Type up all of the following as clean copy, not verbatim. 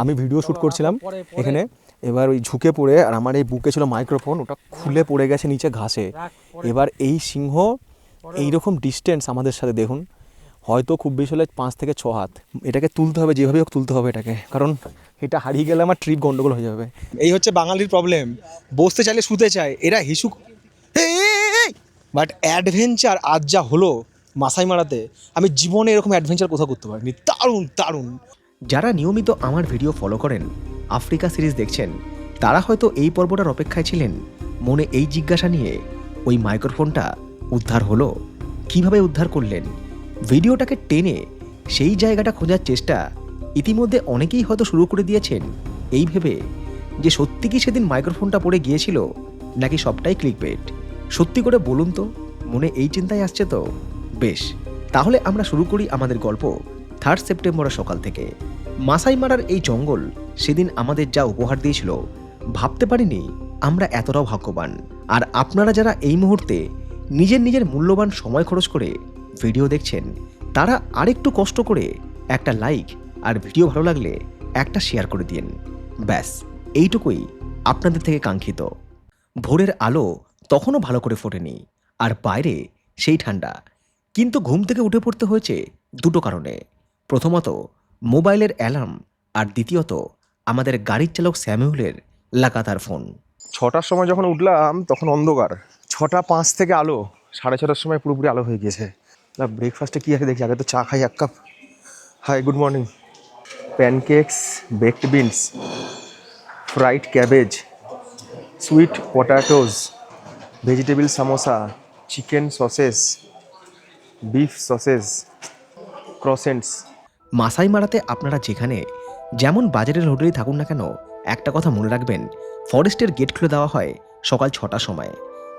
আমি video shoot করছিলাম এখানে, এবার ওই ঝুঁকে পড়ে, আর আমার এই বুকে ছিল মাইক্রোফোন, ওটা খুলে পড়ে গেছে নিচে ঘাসে। এবার এই সিংহ এইরকম ডিস্টেন্স আমাদের সাথে, দেখুন হয়তো খুব বেশি হলে 5 থেকে 6 হাত। এটাকে তুলতে হবে, যেভাবে হোক তুলতে হবে এটাকে, কারণ এটা হারিয়ে গেলে আমার ট্রিপ গন্ডগোল হয়ে যাবে। এই হচ্ছে বাঙালির প্রবলেম, বসতে চাইলে শুতে চায়, এরা হিসুক। বাট অ্যাডভেঞ্চার আজ যা হলো মাসাই মারাতে, আমি জীবনে এরকম অ্যাডভেঞ্চার কোথাও করতে পারিনি। দারুণ দারুণ। যারা নিয়মিত আমার ভিডিও ফলো করেন, আফ্রিকা সিরিজ দেখছেন, তারা হয়তো এই পর্বটার অপেক্ষায় ছিলেন। মনে এই জিজ্ঞাসা নিয়ে, ওই মাইক্রোফোনটা উদ্ধার হলো, কিভাবে উদ্ধার করলেন? ভিডিওটাকে টেনে সেই জায়গাটা খোঁজার চেষ্টা ইতিমধ্যে অনেকেই হয়তো শুরু করে দিয়েছেন, এই ভেবে যে সত্যি কি সেদিন মাইক্রোফোনটা পড়ে গিয়েছিল, নাকি সবটাই ক্লিকবেট। সত্যি করে বলুন তো, মনে এই চিন্তাই আসছে তো? বেশ, তাহলে আমরা শুরু করি আমাদের গল্প 3 সেপ্টেম্বরের সকাল থেকে। মাসাই মারার এই জঙ্গল সেদিন আমাদের যা উপহার দিয়েছিল, ভাবতে পারিনি আমরা এতটাও ভাগ্যবান। আর আপনারা যারা এই মুহূর্তে নিজের নিজের মূল্যবান সময় খরচ করে ভিডিও দেখছেন, তারা আরেকটু কষ্ট করে একটা লাইক, আর ভিডিও ভালো লাগলে একটা শেয়ার করে দিন। ব্যাস, এইটুকুই আপনাদের থেকে কাঙ্ক্ষিত। ভোরের আলো তখনও ভালো করে ফোটেনি, আর বাইরে সেই ঠান্ডা। কিন্তু ঘুম থেকে উঠে পড়তে হয়েছে দুটো কারণে। প্রথমত মোবাইলের অ্যালার্ম, আর দ্বিতীয়ত আমাদের গাড়ির চালক স্যামুয়েলের লাগাতার ফোন। 6টার সময় যখন উঠলাম তখন অন্ধকার, 6টা 5 থেকে আলো, 6:30টার সময় পুরোপুরি আলো হয়ে গেছে। না, ব্রেকফাস্টে কী আছে দেখি, আগে তো চা খাই 1 cup. Hi, good morning. Pancakes, baked beans, fried cabbage, sweet potatoes, vegetable samosa, chicken sausages, beef sausages, croissants. Masai মারাতে আপনারা যেখানে যেমন বাজারের হোটেলেই থাকুন না কেন, একটা কথা মনে রাখবেন, ফরেস্টের গেট খুলে দেওয়া হয় সকাল 6টার সময়।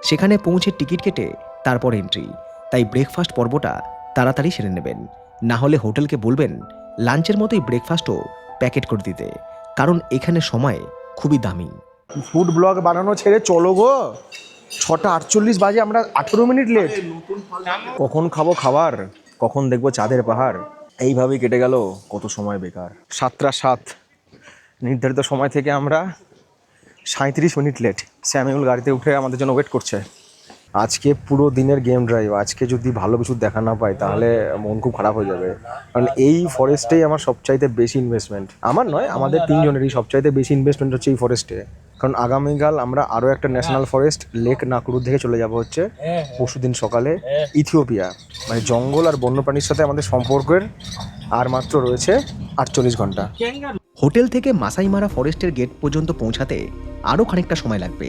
সেখানে পৌঁছে টিকিট কেটে তারপর এন্ট্রি। তাই ব্রেকফাস্ট পর্বটা তাড়াতাড়ি সেরে নেবেন, না হলে হোটেলকে বলবেন লাঞ্চের মতোই ব্রেকফাস্টও প্যাকেট করে দিতে, কারণ এখানে সময় খুবই দামি। ফুড ব্লগ বানানো ছেড়ে চলো গো, 6টা 48 বাজে, আমরা 18 মিনিট লেট। কখন খাবো খাবার, কখন দেখবো চাঁদের পাহাড়, এইভাবেই কেটে গেল কত সময় বেকার। 7টা 7, নির্ধারিত সময় থেকে আমরা 37 মিনিট লেট। স্যামুয়েল গাড়িতে উঠে আমাদের জন্য ওয়েট করছে। আজকে পুরো দিনের গেম ড্রাইভ, আজকে যদি ভালো কিছু দেখা না পাই তাহলে মন খুব খারাপ হয়ে যাবে, কারণ এই ফরেস্টেই আমার সবচাইতে বেশি ইনভেস্টমেন্ট। আমার নয়, আমাদের 3জনেরই সবচাইতে বেশি ইনভেস্টমেন্ট হচ্ছে এই ফরেস্টে। কারণ আগামীকাল আমরা আরও একটা ন্যাশনাল ফরেস্ট লেক নাকুরুর দিকে চলে যাব, হচ্ছে পরশুদিন সকালে ইথিওপিয়া। মানে জঙ্গল আর বন্যপ্রাণীর সাথে আমাদের সম্পর্কের আর মাত্র রয়েছে 48 ঘন্টা। হোটেল থেকে মাসাই মারা ফরেস্টের গেট পর্যন্ত পৌঁছাতে আরও খানিকটা সময় লাগবে,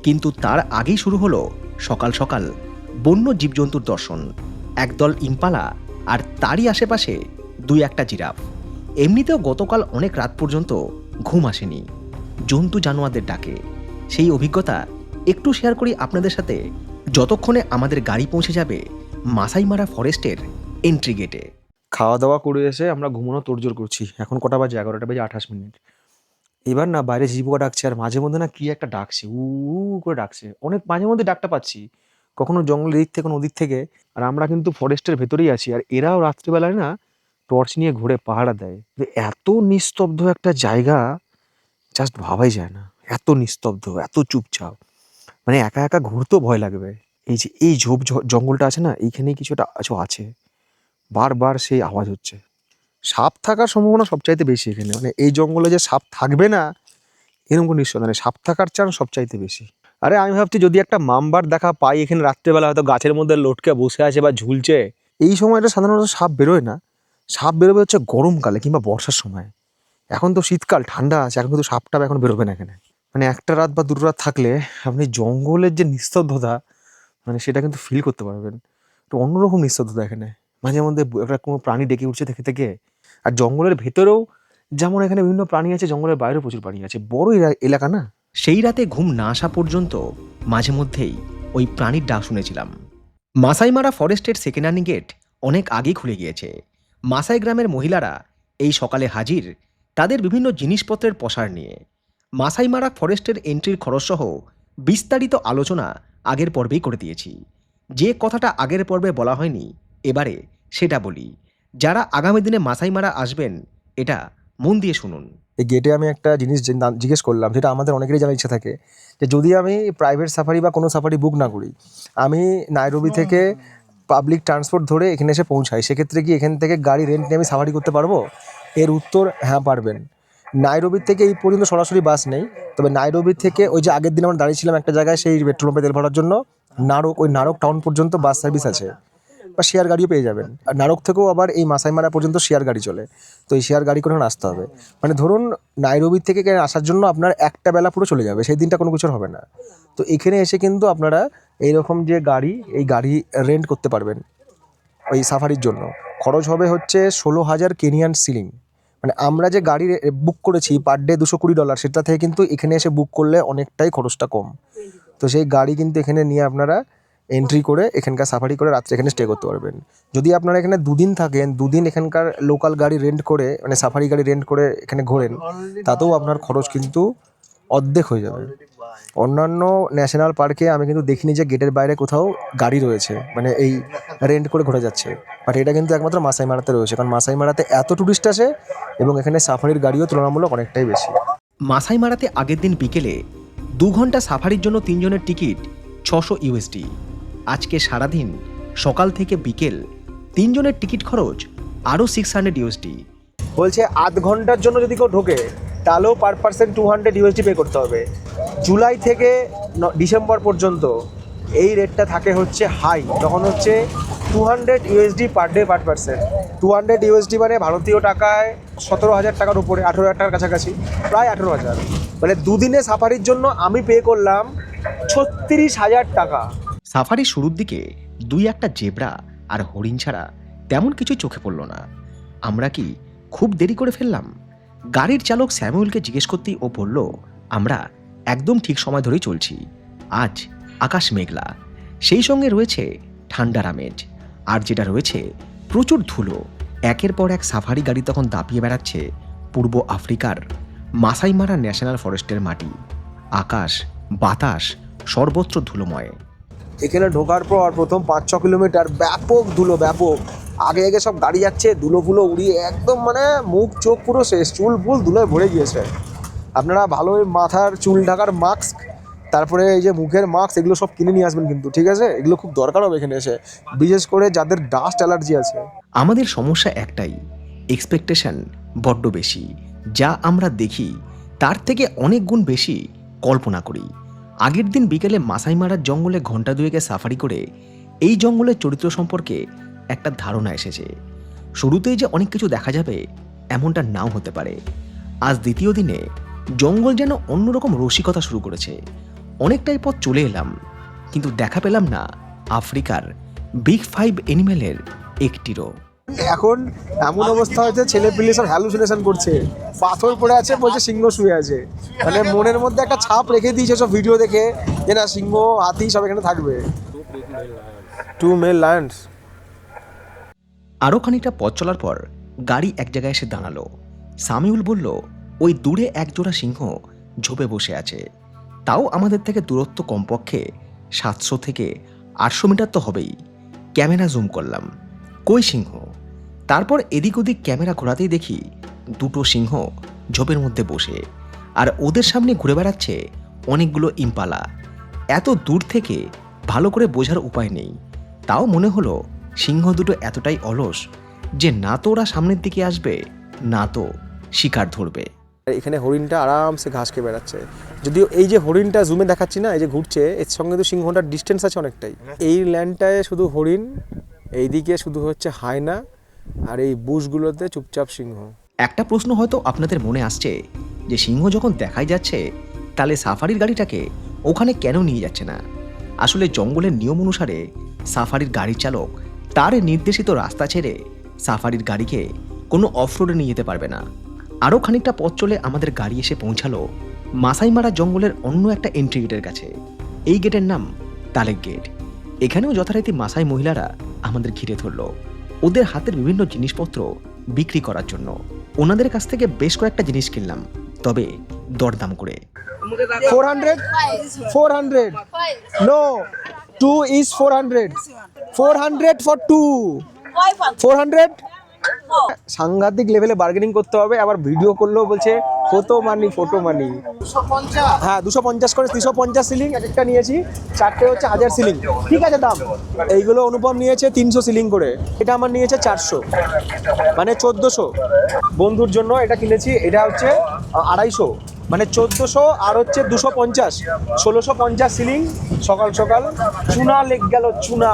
কিন্তু তার আগেই শুরু হলো সকাল সকাল বন্য জীবজন্তুর দর্শন। একদল ইম্পালা, আর তারই আশেপাশে 2-1টা জিরাফ। এমনিতেও গতকাল অনেক রাত পর্যন্ত ঘুম আসেনি জন্তু জানোয়ারদের ডাকে। সেই অভিজ্ঞতা একটু শেয়ার করি আপনাদের সাথে, যতক্ষণে আমাদের গাড়ি পৌঁছে যাবে মাসাই মারা ফরেস্টের এন্ট্রি গেটে। খাওয়া দাওয়া করে এসে আমরা ঘুমানো তোড়জোড় করছি। এখন কটা বাজে? 11টা 28 মিনিট। এবার না বাইরে ঝিঁ-পোকা ডাকছে, আর মাঝে মধ্যে না কি একটা ডাকছে, উ করে ডাকছে। অনেক মাঝে মধ্যে ডাকটা পাচ্ছি, কখনো জঙ্গলের দিক থেকে, কোনো নদীর থেকে। আর আমরা কিন্তু ফরেস্টের ভেতরেই আছি, আর এরাও রাত্রিবেলায় না টর্চ নিয়ে ঘুরে পাহারা দেয়। তো এত নিস্তব্ধ একটা জায়গা, জাস্ট ভাবাই যায় না। এত নিস্তব্ধ, এত চুপচাপ, মানে একা একা ঘুরতেও ভয় লাগবে। এই যে এই জঙ্গলটা আছে না, এইখানেই কিছুটা আছে। বারবার সেই আওয়াজ হচ্ছে। সাপ থাকার সম্ভাবনা সবচাইতে বেশি এখানে, মানে এই জঙ্গলে যে সাপ থাকবে না এরকম কোনো নিশ্চয় মানে সাপ থাকার চান্স সবচাইতে বেশি। আরে আমি ভাবছি যদি একটা মামবার দেখা পাই এখানে রাত্রেবেলা, হয়তো গাছের মধ্যে লটকে বসে আছে বা ঝুলছে। এই সময়টা সাধারণত সাপ বেরোয় না, সাপ বেরোবে হচ্ছে গরমকালে কিংবা বর্ষার সময়। এখন তো শীতকাল, ঠান্ডা আছে, এখন কিন্তু সাপটা এখন বেরোবে না এখানে। মানে একটা রাত বা দুটো রাত থাকলে আপনি জঙ্গলের যে নিস্তব্ধতা, মানে সেটা কিন্তু ফিল করতে পারবেন। তো অন্যরকম নিস্তব্ধতা এখানে। মাঝে মধ্যে একটা কোনো প্রাণী ডেকে উঠছে থেকে থেকে। আর জঙ্গলের ভেতরেও যেমন এখানে বিভিন্ন প্রাণী আছে, জঙ্গলের বাইরেও প্রচুর প্রাণী আছে, বড় এলাকা না। সেই রাতে ঘুম না আসা পর্যন্ত মাঝে মধ্যেই ওই প্রাণীর ডাক শুনেছিলাম। মাসাই মারা ফরেস্টের সেকেন্ডারি গেট অনেক আগেই খুলে গিয়েছে। মাসাই গ্রামের মহিলারা এই সকালে হাজির, তাদের বিভিন্ন জিনিসপত্রের পসার নিয়ে। মাসাই মারা ফরেস্টের এন্ট্রির খরচসহ বিস্তারিত আলোচনা আগের পর্বেই করে দিয়েছি। যে কথাটা আগের পর্বে বলা হয়নি, এবারে সেটা বলি। যারা আগামী দিনে মাসাই মারা আসবেন, এটা মন দিয়ে শুনুন। এই গেটে আমি একটা জিনিস জিজ্ঞেস করলাম, যেটা আমাদের অনেকেরই জানার ইচ্ছা থাকে, যে যদি আমি প্রাইভেট সাফারি বা কোনো সাফারি বুক না করি, আমি নাইরোবি থেকে পাবলিক ট্রান্সপোর্ট ধরে এখানে এসে পৌঁছাই, সেক্ষেত্রে কি এখান থেকে গাড়ি রেন্ট নিয়ে আমি সাফারি করতে পারবো? এর উত্তর হ্যাঁ, পারবেন। নাইরোবির থেকে এই পর্যন্ত সরাসরি বাস নেই, তবে নাইরোবির থেকে ওই যে আগের দিন আমরা দাঁড়িয়েছিলাম একটা জায়গায় সেই পেট্রোল পাম্পে তেল ভরার জন্য, ওই নারক টাউন পর্যন্ত বাস সার্ভিস আছে, বা শেয়ার গাড়িও পেয়ে যাবেন। আর নারক থেকেও আবার এই মাসাই মারা পর্যন্ত শেয়ার গাড়ি চলে, তো এই শেয়ার গাড়ি করে এখন আসতে হবে। মানে ধরুন নাইরোবি থেকে এখানে আসার জন্য আপনার একটা বেলা পুরো চলে যাবে, সেই দিনটা কোনো কিছুর হবে না। তো এখানে এসে কিন্তু আপনারা এইরকম যে গাড়ি, এই গাড়ি রেন্ট করতে পারবেন ওই সাফারির জন্য। খরচ হবে হচ্ছে 16,000 কেনিয়ান সিলিং। মানে আমরা যে গাড়ি বুক করেছি পার ডে $220, সেটা থেকে কিন্তু এখানে এসে বুক করলে অনেকটাই খরচটা কম। তো সেই গাড়ি কিন্তু এখানে নিয়ে আপনারা এন্ট্রি করে এখানকার সাফারি করে রাত্রে এখানে স্টে করতে পারবেন। যদি আপনারা এখানে 2 দিন থাকেন, 2 দিন এখানকার লোকাল গাড়ি রেন্ট করে, মানে সাফারি গাড়ি রেন্ট করে এখানে ঘোরেন, তাতেও আপনার খরচ কিন্তু অর্ধেক হয়ে যাবে। অন্যান্য ন্যাশনাল পার্কে আমি কিন্তু দেখিনি যে গেটের বাইরে কোথাও গাড়ি রয়েছে, মানে এই রেন্ট করে ঘোরা যাচ্ছে, বাট এটা কিন্তু একমাত্র মাসাই মারাতে রয়েছে, কারণ মাসাই মারাতে এত টুরিস্ট আসে এবং এখানে সাফারির গাড়িও তুলনামূলক অনেকটাই বেশি। মাসাই মারাতে আগের দিন বিকেলে 2 ঘন্টা সাফারির জন্য 3 জনের টিকিট $600। আজকে সারাদিন সকাল থেকে বিকেল 3 জনের টিকিট খরচ আরও $600। বলছে আধ ঘন্টার জন্য যদি কেউ ঢোকে তাহলেও পার পার্সন $200 পে করতে হবে। জুলাই থেকে ডিসেম্বর পর্যন্ত এই রেটটা থাকে হচ্ছে হাই, তখন হচ্ছে $200 পার ডে পার পার্সন। $200 মানে ভারতীয় টাকায় 17,000 টাকার উপরে, 18,000 টাকার কাছাকাছি, প্রায় 18,000। মানে দুদিনে সাফারির জন্য আমি পে করলাম 36,000 টাকা। সাফারির শুরুর দিকে 2-1টা জেব্রা আর হরিণ ছাড়া তেমন কিছু চোখে পড়ল না। আমরা কি খুব দেরি করে ফেললাম? গাড়ির চালক স্যামুয়েলকে জিজ্ঞেস করতেই ও বলল, আমরা একদম ঠিক সময় ধরেই চলছি। আজ আকাশ মেঘলা, সেই সঙ্গে রয়েছে ঠান্ডার আমেজ, আর যেটা রয়েছে প্রচুর ধুলো। একের পর এক সাফারি গাড়ি তখন দাপিয়ে বেড়াচ্ছে পূর্ব আফ্রিকার মাসাই মারা ন্যাশনাল ফরেস্টের মাটি। আকাশ বাতাস সর্বত্র ধুলোময়। এখানে ঢোকার পর প্রথম 5-6 কিলোমিটার ব্যাপক ধুলো, ব্যাপক। আগে আগে সব গাড়ি যাচ্ছে, ধুলো ফুলো উড়িয়ে একদম, মানে মুখ চোখ পুরো শেষ, চুল ফুল ধুলোয় ভরে গিয়েছে। আপনারা ভালো মাথার চুল ঢাকার মাস্ক, তারপরে এই যে মুখের মাস্ক, এগুলো সব কিনে নিয়ে আসবেন কিন্তু, ঠিক আছে? এগুলো খুব দরকার হবে এখানে এসে, বিশেষ করে যাদের ডাস্ট অ্যালার্জি আছে। আমাদের সমস্যা একটাই, এক্সপেকটেশন বড্ড বেশি। যা আমরা দেখি তার থেকে অনেক গুণ বেশি কল্পনা করি। আগের দিন বিকেলে মাসাই মারার জঙ্গলে ঘন্টা 2 সাফারি করে এই জঙ্গলের চরিত্র সম্পর্কে একটা ধারণা এসেছে। শুরুতেই যে অনেক কিছু দেখা যাবে এমনটা নাও হতে পারে। আজ দ্বিতীয় দিনে জঙ্গল যেন অন্যরকম রসিকতা শুরু করেছে। অনেকটাই পথ চলে এলাম, কিন্তু দেখা পেলাম না আফ্রিকার বিগ 5 অ্যানিমেলের একটিরও। এখন এমন অবস্থা হয়েছে, ছেলে পিলে সব হ্যালুসিনেশন করছে, পাথর পড়ে আছে, বলছে সিংহ শুয়ে আছে। মানে মনের মধ্যে একটা ছাপ রেখে দিয়েছে সব ভিডিও দেখে, যে না সিংহ হাতি সব এখানে থাকবে। 2 মেল লায়ন্স। আরও খানিকটা পথ চলার পর গাড়ি এক জায়গায় এসে দাঁড়ালো। সামিউল বলল, ওই দূরে একজোড়া সিংহ ঝোপে বসে আছে। তাও আমাদের থেকে দূরত্ব কমপক্ষে 700 থেকে 800 মিটার তো হবেই। ক্যামেরা জুম করলাম, কই সিংহ? তারপর এদিক ওদিক ক্যামেরা ঘোরাতেই দেখি 2টো সিংহ ঝোপের মধ্যে বসে, আর ওদের সামনে ঘুরে বেড়াচ্ছে অনেকগুলো ইম্পালা। এত দূর থেকে ভালো করে বোঝার উপায় নেই, তাও মনে হলো সিংহ দুটো এতটাই অলস যে না তো ওরা সামনের দিকে আসবে, না তো শিকার ধরবে। এখানে হরিণটা আরামসে ঘাস খেয়ে বেড়াচ্ছে। যদিও এই যে হরিণটা জুমে দেখাচ্ছি না, এই যে ঘুরছে, এর সঙ্গে তো সিংহটার ডিস্টেন্স আছে অনেকটাই। এই ল্যান্ডটায় শুধু হরিণ, এইদিকে শুধু হচ্ছে হায়না, আর এই বুশগুলোতে চুপচাপ সিংহ। একটা প্রশ্ন হয়তো আপনাদের মনে আসছে যে সিংহ যখন দেখাই যাচ্ছে তাহলে সাফারির গাড়িটাকে ওখানে কেন নিয়ে যাচ্ছে না? আসলে জঙ্গলের নিয়ম অনুসারে সাফারির গাড়ির চালক তার নির্দেশিত রাস্তা ছেড়ে সাফারির গাড়িকে কোনো অফরোডে নিয়ে যেতে পারবে না। আরও খানিকটা পথ চলে আমাদের গাড়ি এসে পৌঁছালো মাসাই মারা জঙ্গলের অন্য একটা এন্ট্রি গেটের কাছে। এই গেটের নাম তালেক গেট। এখানেও যথারীতি মাসাই মহিলারা আমাদের ঘিরে ধরল, ওদের হাতের বিভিন্ন জিনিসপত্র বিক্রি করার জন্য। ওনাদের কাছ থেকে বেশ কয়েকটা জিনিস কিনলাম, তবে দরদাম করে। 400 no, 2 is 400 for 2, 400 সাংঘাতিক লেভেলে বার্গেনিং করতে হবে, আবার ভিডিও করলেও বলছে ফটো মানি। হ্যাঁ 250 করে 350 সিলিং এক একটা নিয়েছি, 4টে হচ্ছে 1000 সিলিং, ঠিক আছে দাম। এইগুলো অনুপম নিয়েছে 300 সিলিং করে, এটা আমার নিয়েছে 400, মানে 1400। বন্ধুর জন্য এটা কিনেছি, এটা হচ্ছে 250, মানে 1400 আর হচ্ছে 250, 1650 সিলিং। সকাল সকাল চুনা লেগ গেল, চুনা।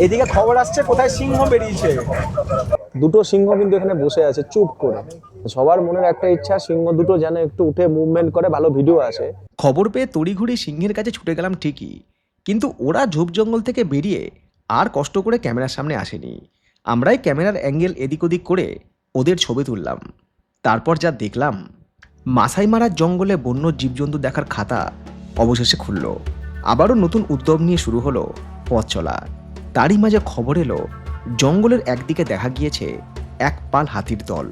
এদিকে খবর আসছে কোথায় সিংহ বেরিয়েছে, দুটো সিংহ কিন্তু এখানে বসে আছে চুপ করে। সবার মনের একটা ইচ্ছা সিংহ দুটো যেন একটু উঠে মুভমেন্ট করে, ভালো ভিডিও আসে। খবর পেয়ে তড়িঘড়ি সিংহের কাছে ছুটে গেলাম ঠিকই, কিন্তু ওরা ঝোপ জঙ্গল থেকে বেরিয়ে আর কষ্ট করে ক্যামেরার সামনে আসেনি। আমরাই ক্যামেরার অ্যাঙ্গেল এদিক ওদিক করে ওদের ছবি তুললাম। তারপর যা দেখলাম, মাসাই মারার জঙ্গলে বন্য জীবজন্তু দেখার খাতা অবশেষে খুলল। আবারও নতুন উদ্যম নিয়ে শুরু হলো পথ চলা। তারই মাঝে খবর এলো জঙ্গলের একদিকে দেখা গিয়েছে এক পাল হাতির দল।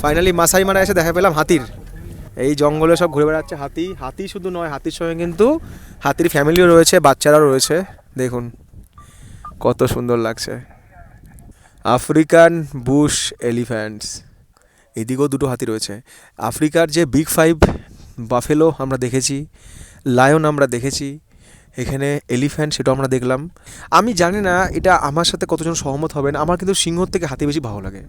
ফাইনালি মাসাই মারা এসে দেখা পেলাম হাতির। এই জঙ্গলে সব ঘুরে বেড়াচ্ছে হাতি। হাতি শুধু নয়, হাতির সঙ্গে কিন্তু হাতির ফ্যামিলিও রয়েছে, বাচ্চারাও রয়েছে। দেখুন কত সুন্দর লাগছে। আফ্রিকান বুশ এলিফ্যান্টস, এদিকেও দুটো হাতি রয়েছে। আফ্রিকার যে বিগ 5 বাফেলো আমরা দেখেছি, লায়ন আমরা দেখেছি, এখানে এলিফ্যান্ট সেটাও আমরা দেখলাম। আমি জানি না এটা আমার সাথে কতজন সহমত হবেন, আমার কিন্তু সিংহর থেকে হাতি বেশি ভালো লাগে।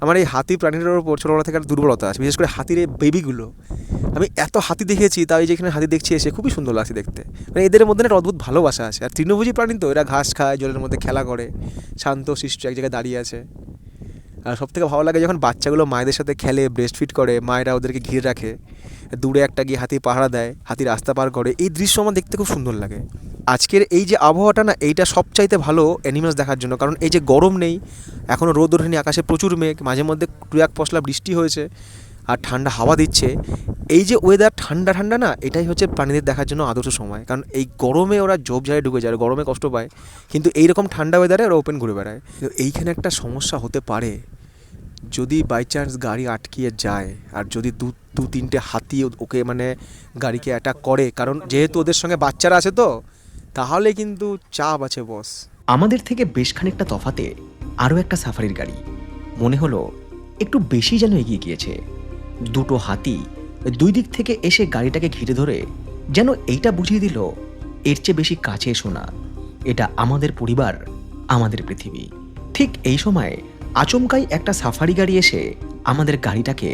আমার এই হাতি প্রাণীটার ওপর ছোটোবেলা থেকে একটা দুর্বলতা আছে, বিশেষ করে হাতির এই বেবিগুলো। আমি এত হাতি দেখেছি, তাই যেখানে হাতি দেখছি এসে খুবই সুন্দর লাগছে দেখতে। মানে এদের মধ্যে একটা অদ্ভুত ভালোবাসা আছে। আর তৃণভোজী প্রাণী তো, এরা ঘাস খায়, জলের মধ্যে খেলা করে, শান্ত শিষ্ট এক জায়গায় দাঁড়িয়ে আছে। আর সবথেকে ভালো লাগে যখন বাচ্চাগুলো মায়েদের সাথে খেলে, ব্রেস্ট ফিড করে, মায়েরা ওদেরকে ঘিরে রাখে, দূরে একটা গিয়ে হাতি পাহারা দেয়, হাতি রাস্তা পার করে। এই দৃশ্য আমার দেখতে খুব সুন্দর লাগে। আজকের এই যে আবহাওয়াটা না, এইটা সবচাইতে ভালো অ্যানিমালস দেখার জন্য। কারণ এই যে গরম নেই, এখনও রোদ ওঠেনি, আকাশে প্রচুর মেঘ, মাঝে মধ্যে টু এক পশলা বৃষ্টি হয়েছে, আর ঠান্ডা হাওয়া দিচ্ছে। এই যে ওয়েদার ঠান্ডা ঠান্ডা না, এটাই হচ্ছে প্রাণীদের দেখার জন্য আদর্শ সময়। কারণ এই গরমে ওরা ঝোপঝাড়ে ঢুকে যায়, গরমে কষ্ট পায়, কিন্তু এইরকম ঠান্ডা ওয়েদারে ওরা ওপেন ঘুরে বেড়ায়। কিন্তু এইখানে একটা সমস্যা হতে পারে, যদি বাই চান্স গাড়ি আটকিয়ে যায় আর যদি দু তিনটে হাতি ওকে মানে গাড়িকে অ্যাটাক করে, কারণ যেহেতু ওদের সঙ্গে বাচ্চারা আছে তো, তাহলে কিন্তু চাপ আছে বস। আমাদের থেকে বেশ খানিকটা তফাতে আরও একটা সাফারির গাড়ি, মনে হলো একটু বেশি যেন এগিয়ে গিয়েছে। দুটো হাতি দুই দিক থেকে এসে গাড়িটাকে ঘিরে ধরে যেন এইটা বুঝিয়ে দিল, এর চেয়ে বেশি কাছে এসো না, এটা আমাদের পরিবার, আমাদের পৃথিবী। ঠিক এই সময় আচমকাই একটা সাফারি গাড়ি এসে আমাদের গাড়িটাকে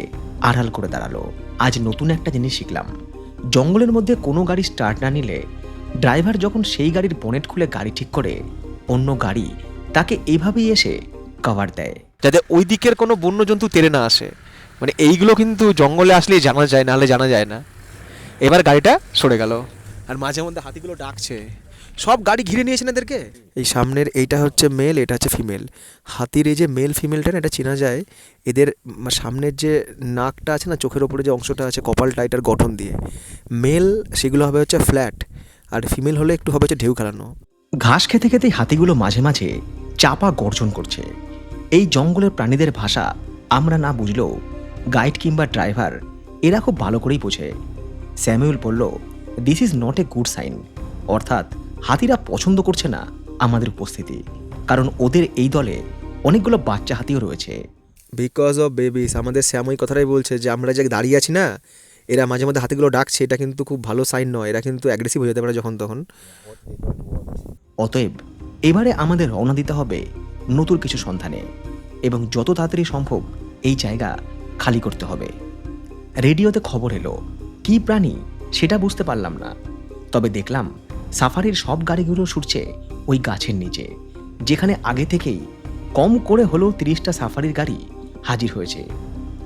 আড়াল করে দাঁড়ালো। আজ নতুন একটা জিনিস শিখলাম, জঙ্গলের মধ্যে কোনো গাড়ি স্টার্ট না নিলে ড্রাইভার যখন সেই গাড়ির বনেট খুলে গাড়ি ঠিক করে, অন্য গাড়ি তাকে এভাবেই এসে কভার দেয়, যাতে ওই দিকের কোনো বন্যজন্তু তেড়ে না আসে। মানে এইগুলো কিন্তু জঙ্গলে আসলেই জানা যায়, নাহলে জানা যায় না। এবার গাড়িটা সরে গেল, আর মাঝে মধ্যে হাতিগুলো ডাকছে। সব গাড়ি ঘিরে নিয়েছেন এদেরকে। এই সামনের এইটা হচ্ছে মেল, এটা হচ্ছে ফিমেল। হাতির এই যে মেল ফিমেলটা না, এটা চেনা যায় এদের সামনের যে নাকটা আছে না, চোখের ওপরে যে অংশটা আছে কপালটা, এটার গঠন দিয়ে। মেল সেগুলো হবে হচ্ছে ফ্ল্যাট, আর ফিমেল হলে একটু হবে হচ্ছে ঢেউ খেলানো। ঘাস খেতে খেতেই হাতিগুলো মাঝে মাঝে চাপা গর্জন করছে। এই জঙ্গলের প্রাণীদের ভাষা আমরা না বুঝলেও গাইড কিংবা ড্রাইভার এরা খুব ভালো করেই বোঝে। স্যামুয়েল বলল, this is not a good sign, অর্থাৎ হাতিরা পছন্দ করছে না আমাদের উপস্থিতি, কারণ ওদের এই দলে অনেকগুলো বাচ্চা হাতিও রয়েছে। বিকজ অফ বেবিস, আমাদের শ্যামই কথাটাই বলছে যে আমরা যে দাঁড়িয়ে আছি না, এরা মাঝে মধ্যে হাতিগুলো ডাকছে, এটা কিন্তু খুব ভালো সাইন নয়। এরা কিন্তু অ্যাগ্রেসিভ হয়ে যেতে পারে যখন তখন। অতএব এবারে আমাদের রওনা দিতে হবে নতুন কিছু সন্ধানে, এবং যত তাড়াতাড়ি সম্ভব এই জায়গা খালি করতে হবে। রেডিওতে খবর এলো, কী প্রাণী সেটা বুঝতে পারলাম না, তবে দেখলাম সাফারির সব গাড়িগুলো ছুটছে ওই গাছের নিচে, যেখানে আগে থেকেই কম করে হলেও 30টা সাফারির গাড়ি হাজির হয়েছে।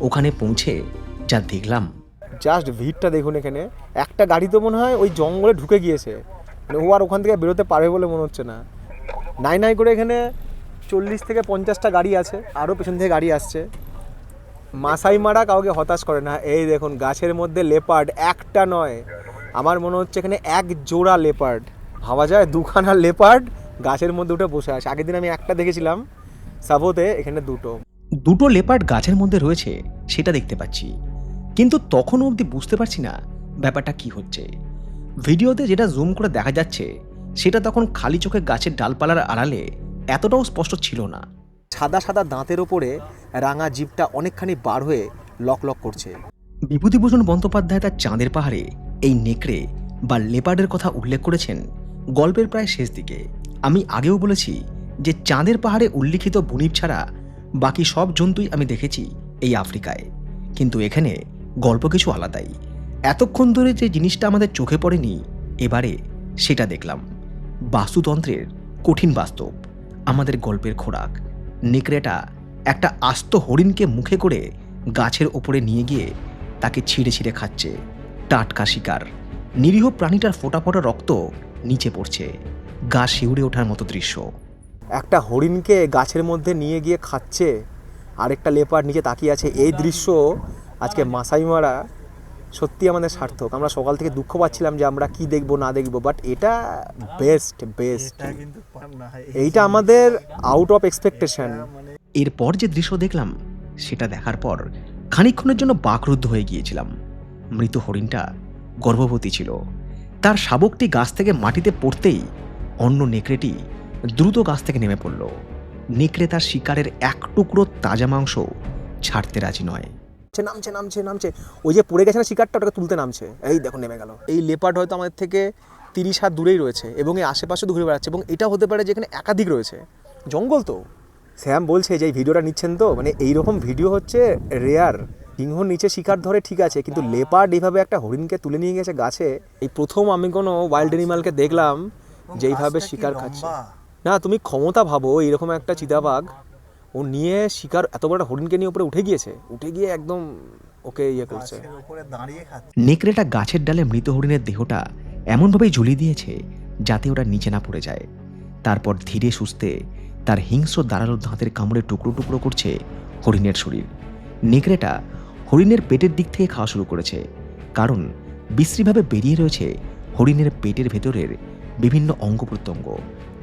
ওখানে পৌঁছে যা দেখলাম, জাস্ট ভিড়টা দেখুন এখানে। একটা গাড়ি তো মনে হয় ওই জঙ্গলে ঢুকে গিয়েছে, মানে ও আর ওখান থেকে বেরোতে পারবে বলে মনে হচ্ছে না। নাই নাই করে এখানে 40 থেকে 50টা গাড়ি আছে, আরও পেছন থেকে গাড়ি আসছে। মাসাই মারা কাউকে হতাশ করে না। এই দেখুন গাছের মধ্যে লেপার্ড, একটা নয়, আমার মনে হচ্ছে এখানে এক জোড়া লেপার্ড, ভাবা যায় 2খানা লেপার্ড গাছের মধ্যে উঠে বসে আছে। আগের দিন আমি একটা দেখেছিলাম সাভোতে, এখানে দুটো লেপার্ড গাছের মধ্যে রয়েছে সেটা দেখতে পাচ্ছি, কিন্তু তখনও অবধি বুঝতে পারছি না ব্যাপারটা কি হচ্ছে। ভিডিওতে যেটা জুম করে দেখা যাচ্ছে সেটা তখন খালি চোখে গাছের ডালপালার আড়ালে এতটাও স্পষ্ট ছিল না। সাদা সাদা দাঁতের ওপরে রাঙা জিভটা অনেকখানি বার হয়ে লক লক করছে। বিভূতিভূষণ বন্দ্যোপাধ্যায় তার চাঁদের পাহাড়ে এই নেকড়ে বা লেপার্ডের কথা উল্লেখ করেছেন গল্পের প্রায় শেষ দিকে। আমি আগেও বলেছি যে চাঁদের পাহাড়ে উল্লিখিত বুনিপ ছাড়া বাকি সব জন্তুই আমি দেখেছি এই আফ্রিকায়, কিন্তু এখানে গল্প কিছু আলাদাই। এতক্ষণ ধরে যে জিনিসটা আমাদের চোখে পড়েনি, এবারে সেটা দেখলাম। বাস্তুতন্ত্রের কঠিন বাস্তব আমাদের গল্পের খোরাক। নেকড়েটা একটা আস্ত হরিণকে মুখে করে গাছের ওপরে নিয়ে গিয়ে তাকে ছিঁড়ে ছিঁড়ে খাচ্ছে। টাটকা শিকার, নিরীহ প্রাণীটার ফোঁটা ফোঁটা রক্ত নিচে পড়ছে, গা শিউরে ওঠার মতো দৃশ্য। একটা হরিণকে গাছের মধ্যে নিয়ে গিয়ে খাচ্ছে, আরেকটা লেপার্ড নিচে তাকিয়ে আছে। এই দৃশ্য আজকে মাসাই মারা সত্যি আমাদের সার্থক। আমরা সকাল থেকে দুঃখ পাচ্ছিলাম যে আমরা কি দেখবো না দেখবো, বাট এটা বেস্ট। এইটা আমাদের আউট অফ এক্সপেকটেশন। এরপর যে দৃশ্য দেখলাম সেটা দেখার পর খানিকক্ষণের জন্য বাকরুদ্ধ হয়ে গিয়েছিলাম। মৃত হরিণটা গর্ভবতী ছিল। তার শাবকটি গাছ থেকে মাটিতে পড়তেই অন্য নেকড়েটি দ্রুত গাছ থেকে নেমে পড়ল। নেকড়ে তার শিকারের এক টুকরো তাজা মাংস ছাড়তে রাজি নয়। নামছে নামছে নামছে, ওই যে পড়ে গেছে না শিকারটা, ওটাকে তুলতে নামছে। এই দেখো নেমে গেল। এই লেপার্ড হয়তো আমাদের থেকে 30 হাত দূরেই রয়েছে এবং এই আশেপাশে ঘুরে বেড়াচ্ছে, এবং এটা হতে পারে যেখানে একাধিক রয়েছে। জঙ্গল তো। স্যাম বলছে যে এই ভিডিওটা নিচ্ছেন তো, মানে এইরকম ভিডিও হচ্ছে রেয়ার। সিংহর নিচে শিকার ধরে ঠিক আছে, কিন্তু লেপার্ড এইভাবে একটা হরিণকে তুলে নিয়ে গেছে গাছে। এই প্রথম আমি কোনো ওয়াইল্ড অ্যানিমালকে দেখলাম যেইভাবে শিকার খাচ্ছে। না তুমি ক্ষমতা ভাবো, এইরকম একটা চিতাবাঘ ও নিয়ে শিকার এত বড় একটা হরিণকে নিয়ে উপরে উঠে গিয়েছে, উঠে গিয়ে একদম ওকে ইয়ে করছে। নেকড়েটা গাছের ডালে মৃত হরিণের দেহটা এমনভাবেই ঝুলিয়ে দিয়েছে যাতে ওটা নিচে না পড়ে যায়। তারপর ধীরে সুস্থে তার হিংস্র দাঁড়ালো দাঁতের কামড়ে টুকরো টুকরো করছে হরিণের শরীর। নেকড়েটা হরিণের পেটের দিক থেকে খাওয়া শুরু করেছে, কারণ বিশ্রীভাবে বেরিয়ে রয়েছে হরিণের পেটের ভেতরের বিভিন্ন অঙ্গ প্রত্যঙ্গ,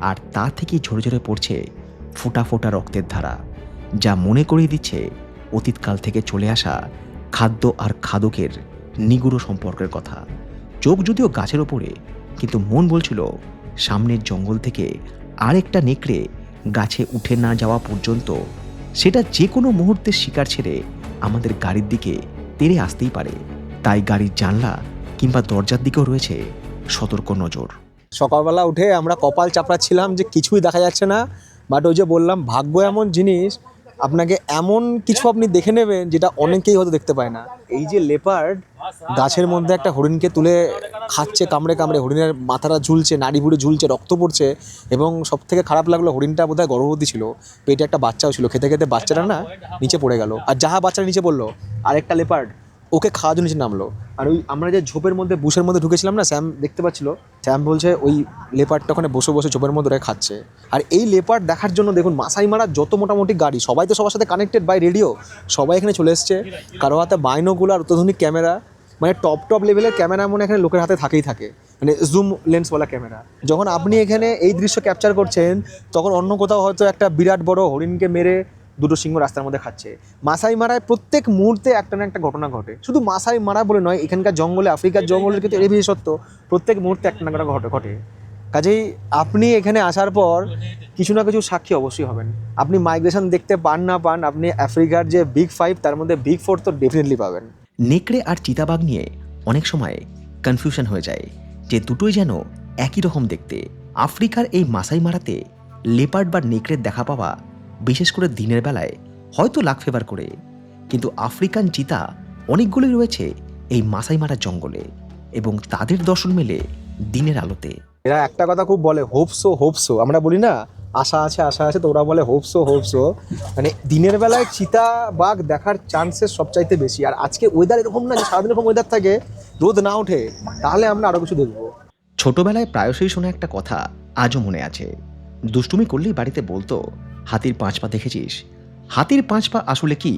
আর তা থেকেই ঝরে ঝরে পড়ছে ফোঁটা ফোঁটা রক্তের ধারা, যা মনে করিয়ে দিচ্ছে অতীতকাল থেকে চলে আসা খাদ্য আর খাদকের নিগুড় সম্পর্কের কথা। চোখ যদিও গাছের ওপরে, কিন্তু মন বলছিল সামনের জঙ্গল থেকে আরেকটা নেকড়ে গাছে উঠে না যাওয়া পর্যন্ত সেটা যে কোনো মুহূর্তে শিকার ছেড়ে আমাদের গাড়ির দিকে তেড়ে আসতেই পারে। তাই গাড়ির জানলা কিংবা দরজার দিকেও রয়েছে সতর্ক নজর। সকালবেলা উঠে আমরা কপাল চাপড়াচ্ছিলাম যে কিছুই দেখা যাচ্ছে না, বাট ওই যে বললাম ভাগ্য এমন জিনিস, আপনাকে এমন কিছু আপনি দেখে নেবেন যেটা অনেকেই হয়তো দেখতে পায় না। এই যে লেপার্ড গাছের মধ্যে একটা হরিণকে তুলে খাচ্ছে কামড়ে কামড়ে, হরিণের মাথাটা ঝুলছে, নাড়ি ভুড়ি ঝুলছে, রক্ত পড়ছে, এবং সব থেকে খারাপ লাগলো হরিণটা বোধহয় গর্ভবতী ছিল, পেটে একটা বাচ্চাও ছিল। খেতে খেতে বাচ্চাটা না নিচে পড়ে গেল, আর যাহা বাচ্চাটা নিচে পড়লো আরেকটা লেপার্ড ওকে খাওয়ার জন্য নিচে নামলো। আর ওই আমরা যে ঝোপের মধ্যে বুশের মধ্যে ঢুকেছিলাম না, স্যাম দেখতে পাচ্ছিল, স্যাম বলছে ওই লেপার্ডটা ওখানে বসে বসে ঝোপের মধ্যে ওরা খাচ্ছে। আর এই লেপার্ড দেখার জন্য দেখুন মাসাই মারার যত মোটামুটি গাড়ি, সবাই তো সবার সাথে কানেক্টেড বাই রেডিও, সবাই এখানে চলে এসছে। কারো হাতে বাইনোকুলার, অত্যাধুনিক ক্যামেরা, মানে টপ লেভেলের ক্যামেরা মনে এখানে লোকের হাতে থাকেই থাকে, মানে জুম লেন্সওয়ালা ক্যামেরা। যখন আপনি এখানে এই দৃশ্য ক্যাপচার করছেন, তখন অন্য কোথাও হয়তো একটা বিরাট বড় হরিণকে মেরে দুটো সিংহ রাস্তার মধ্যে খাচ্ছে। মাসাই মারায় প্রত্যেক মুহূর্তে একটা না একটা ঘটনা ঘটে। শুধু মাসাই মারা বলে নয়, এখানকার জঙ্গলে, আফ্রিকার জঙ্গলের কিন্তু এর বিশেষত্ব, প্রত্যেক মুহূর্তে একটা না একটা ঘটে। কাজেই আপনি এখানে আসার পর কিছু না কিছু সাক্ষী অবশ্যই হবেন। আপনি মাইগ্রেশন দেখতে পান না পান, আপনি আফ্রিকার যে বিগ 5 তার মধ্যে বিগ 4 তো ডেফিনেটলি পাবেন। নেকড়ে আর চিতাবাঘ নিয়ে অনেক সময় কনফিউশন হয়ে যায় যে দুটোই যেন একই রকম দেখতে। আফ্রিকার এই মাসাই মারাতে লেপার্ড বা নেকড়ের দেখা পাওয়া, বিশেষ করে দিনের বেলায়, হয়তো লাক ফেভার করে, কিন্তু আফ্রিকান চিতা অনেকগুলোই রয়েছে এই মাসাই মারার জঙ্গলে, এবং তাদের দর্শন মেলে দিনের আলোতে। এরা একটা কথা খুব বলে, হোপসো। আমরা বলি না আশা আছে, তো ওরা বলে হোপসো। মানে দিনের বেলায় চিতা বাঘ দেখার চান্সেস সবচাইতে বেশি। আর আজকে ওয়েদার এরকম না যে সারাদিন এরকম ওয়েদার থাকে, রোদ না ওঠে, তাহলে আমরা আরো কিছু দেখবো। ছোটবেলায় প্রায়শই শোনা একটা কথা আজও মনে আছে, দুষ্টুমি করলেই বাড়িতে বলতো, হাতির 5 পা দেখেছিস? হাতির 5 পা আসলে কি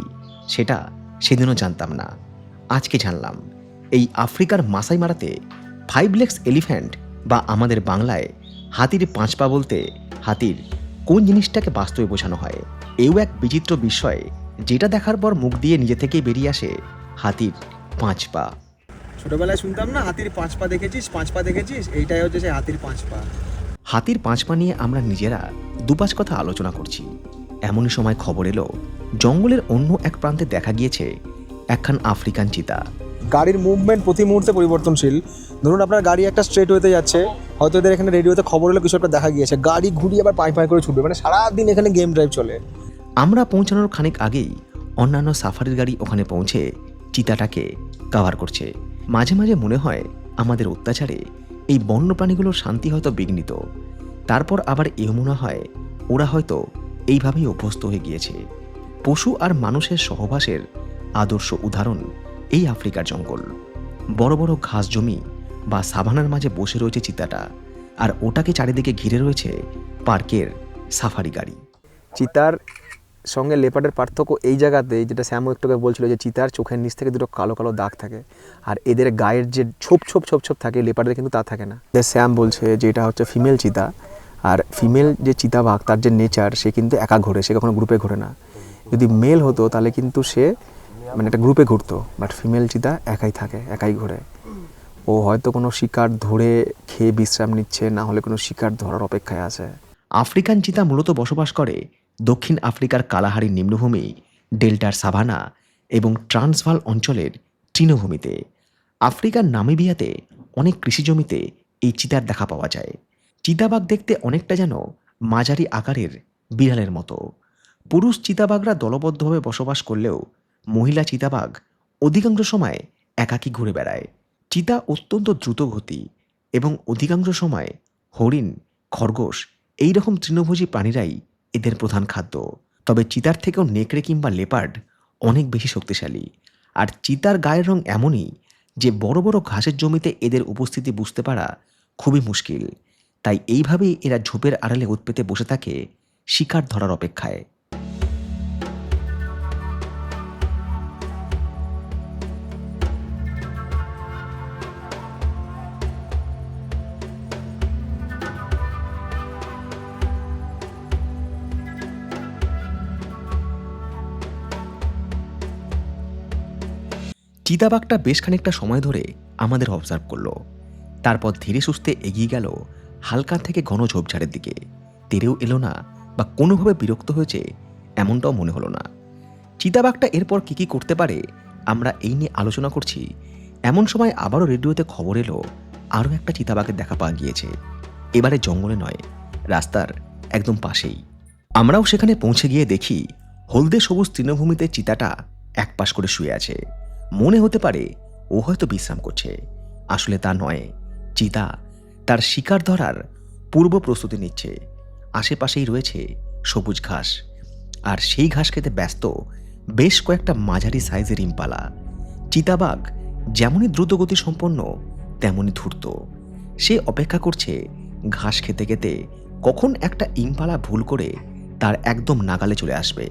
সেটা সেদিনও জানতাম না। আজকে জানলাম। এই আফ্রিকার মাসাই মারাতে 5 লেগস এলিফ্যান্ট বা আমাদের বাংলায় হাতির 5 পা বলতে হাতির কোন জিনিসটাকে বাস্তবে বোঝানো হয়। এও এক বিচিত্র বিষয়, যেটা দেখার পর মুখ দিয়ে নিজে থেকেই বেরিয়ে আসে হাতির 5 পা। ছোটবেলায় শুনতাম না, হাতির 5 পা দেখেছিস, 5 পা দেখেছিস, এইটাই হচ্ছে সেই হাতির 5 পা। হাতির 5 পা নিয়ে আমরা নিজেরা দুপাশ কথা আলোচনা করছি, এমনই সময় খবর এলো জঙ্গলের অন্য এক প্রান্তে দেখা গিয়েছে একখান আফ্রিকান চিতা। গাড়ির মুভমেন্ট প্রতি মুহূর্তে পরিবর্তনশীল। ধরুন আপনার গাড়ি একটা স্ট্রেট হতে যাচ্ছে, হয়তো এদের এখানে রেডিওতে খবর এলো কিছু একটা দেখা গিয়েছে, গাড়ি ঘুরিয়ে আবার পাই পাই করে ছুটবে, মানে সারাদিন এখানে গেম ড্রাইভ চলে। আমরা পৌঁছানোর খানিক আগেই অন্যান্য সাফারির গাড়ি ওখানে পৌঁছে চিতাটাকে কভার করছে। মাঝে মাঝে মনে হয় আমাদের অত্যাচারে এই বন্যপ্রাণীগুলোর শান্তি হয়তো বিঘ্নিত। তারপর আবার এও মনে হয় ওরা হয়তো এইভাবেই অভ্যস্ত হয়ে গিয়েছে। পশু আর মানুষের সহবাসের আদর্শ উদাহরণ এই আফ্রিকার জঙ্গল। বড় বড় ঘাস জমি বা সাভানার মাঝে বসে রয়েছে চিতাটা, আর ওটাকে চারিদিকে ঘিরে রয়েছে পার্কের সাফারি গাড়ি। চিতার সঙ্গে লেপার্ডের পার্থক্য এই জায়গাতে, যেটা শ্যামও একটুকে বলছিল, যে চিতার চোখের নিচ থেকে দুটো কালো কালো দাগ থাকে, আর এদের গায়ের যে ছোপ ছোপ ছোপ ছোপ থাকে, লেপার্ডের কিন্তু তা থাকে না। শ্যাম বলছে যে এটা হচ্ছে ফিমেল চিতা, আর ফিমেল যে চিতাবাঘ তার যে নেচার, সে কিন্তু একা ঘোরে, সে কখনো গ্রুপে ঘোরে না। যদি মেল হতো তাহলে কিন্তু সে মানে একটা গ্রুপে ঘুরতো, বাট ফিমেল চিতা একাই থাকে, একাই ঘোরে। ও হয়তো কোনো শিকার ধরে খেয়ে বিশ্রাম নিচ্ছে, না হলে কোনো শিকার ধরার অপেক্ষায় আছে। আফ্রিকান চিতা মূলত বসবাস করে দক্ষিণ আফ্রিকার কালাহারি নিম্নভূমি, ডেল্টার সাভানা এবং ট্রান্সভাল অঞ্চলের তৃণভূমিতে। আফ্রিকার নামিবিয়াতে অনেক কৃষিজমিতে এই চিতার দেখা পাওয়া যায়। চিতাবাঘ দেখতে অনেকটা যেন মাঝারি আকারের বিড়ালের মতো। পুরুষ চিতাবাঘরা দলবদ্ধভাবে বসবাস করলেও মহিলা চিতাবাঘ অধিকাংশ সময় একাকী ঘুরে বেড়ায়। চিতা অত্যন্ত দ্রুতগতি এবং অধিকাংশ সময় হরিণ, খরগোশ এই রকম তৃণভোজী প্রাণীরাই এদের প্রধান খাদ্য। তবে চিতার থেকেও নেকড়ে কিংবা লেপার্ড অনেক বেশি শক্তিশালী। আর চিতার গায়ের রং এমনই যে বড় বড় ঘাসের জমিতে এদের উপস্থিতি বুঝতে পারা খুবই মুশকিল। তাই এইভাবেই এরা ঝোপের আড়ালে ওঁত পেতে বসে থাকে শিকার ধরার অপেক্ষায়। চিতাবাঘটা বেশ খানিকটা সময় ধরে আমাদের অবজার্ভ করলো। তারপর ধীরে সুস্থে এগিয়ে গেল হালকা থেকে ঘন ঝোপঝাড়ের দিকে। তেরেও এলো না বা কোনোভাবে বিরক্ত হয়েছে এমনটাও মনে হলো না। চিতাবাঘটা এরপর কী কী করতে পারে আমরা এই নিয়ে আলোচনা করছি, এমন সময় আবারও রেডিওতে খবর এলো আরও একটা চিতাবাঘের দেখা পাওয়া গিয়েছে। এবারে জঙ্গলে নয়, রাস্তার একদম পাশেই। আমরাও সেখানে পৌঁছে গিয়ে দেখি হলদে সবুজ তৃণভূমিতে চিতাটা এক পাশ করে শুয়ে আছে। মনে হতে পারে ও হয়তো বিশ্রাম করছে, আসলে তা নয়। চিতা তার শিকার ধরার পূর্ব প্রস্তুতি নিচ্ছে। আশেপাশেই রয়েছে সবুজ ঘাস, আর সেই ঘাস খেতে ব্যস্ত বেশ কয়েকটা মাঝারি সাইজের ইম্পালা। চিতাবাঘ যেমনই দ্রুতগতি সম্পন্ন তেমনই ধূর্ত। সে অপেক্ষা করছে ঘাস খেতে খেতে কখন একটা ইম্পালা ভুল করে তার একদম নাগালে চলে আসবে।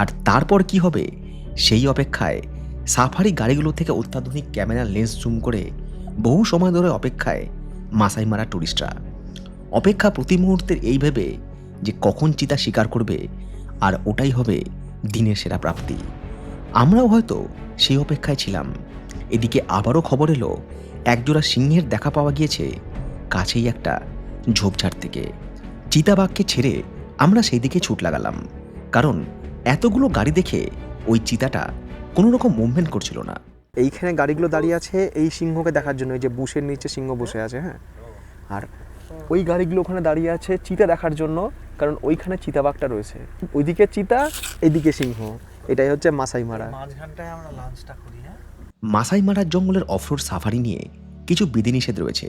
আর তারপর কি হবে সেই অপেক্ষায় সাফারি গাড়িগুলো থেকে অত্যাধুনিক ক্যামেরা লেন্স জুম করে বহু সময় ধরে অপেক্ষায় মাসাই মারা টুরিস্টরা। অপেক্ষা প্রতি মুহূর্তের এই ভেবে যে কখন চিতা শিকার করবে, আর ওটাই হবে দিনের সেরা প্রাপ্তি। আমরাও হয়তো সেই অপেক্ষায় ছিলাম। এদিকে আবারও খবর এলো একজোড়া সিংহের দেখা পাওয়া গিয়েছে কাছেই একটা ঝোপঝাড় থেকে। চিতাবাঘকে ছেড়ে আমরা সেই দিকে ছুট লাগালাম, কারণ এতগুলো গাড়ি দেখে ওই চিতাটা কোনো রকম মুভমেন্ট করছিল না। এইখানে গাড়িগুলো দাঁড়িয়ে আছে এই সিংহকে দেখার জন্য, এই যে বুশের নিচে সিংহ বসে আছে, হ্যাঁ। আর ওই গাড়িগুলো ওখানে দাঁড়িয়ে আছে চিতা দেখার জন্য, কারণ ওইখানে চিতাবাঘটা রয়েছে। ওইদিকে চিতা, এইদিকে সিংহ, এটাই হচ্ছে মাসাই মারা। মাঝখানটায় আমরা লাঞ্চটা করি। হ্যাঁ, মাসাই মারার জঙ্গলের অফরোড সাফারি নিয়ে কিছু বিধিনিষেধ রয়েছে।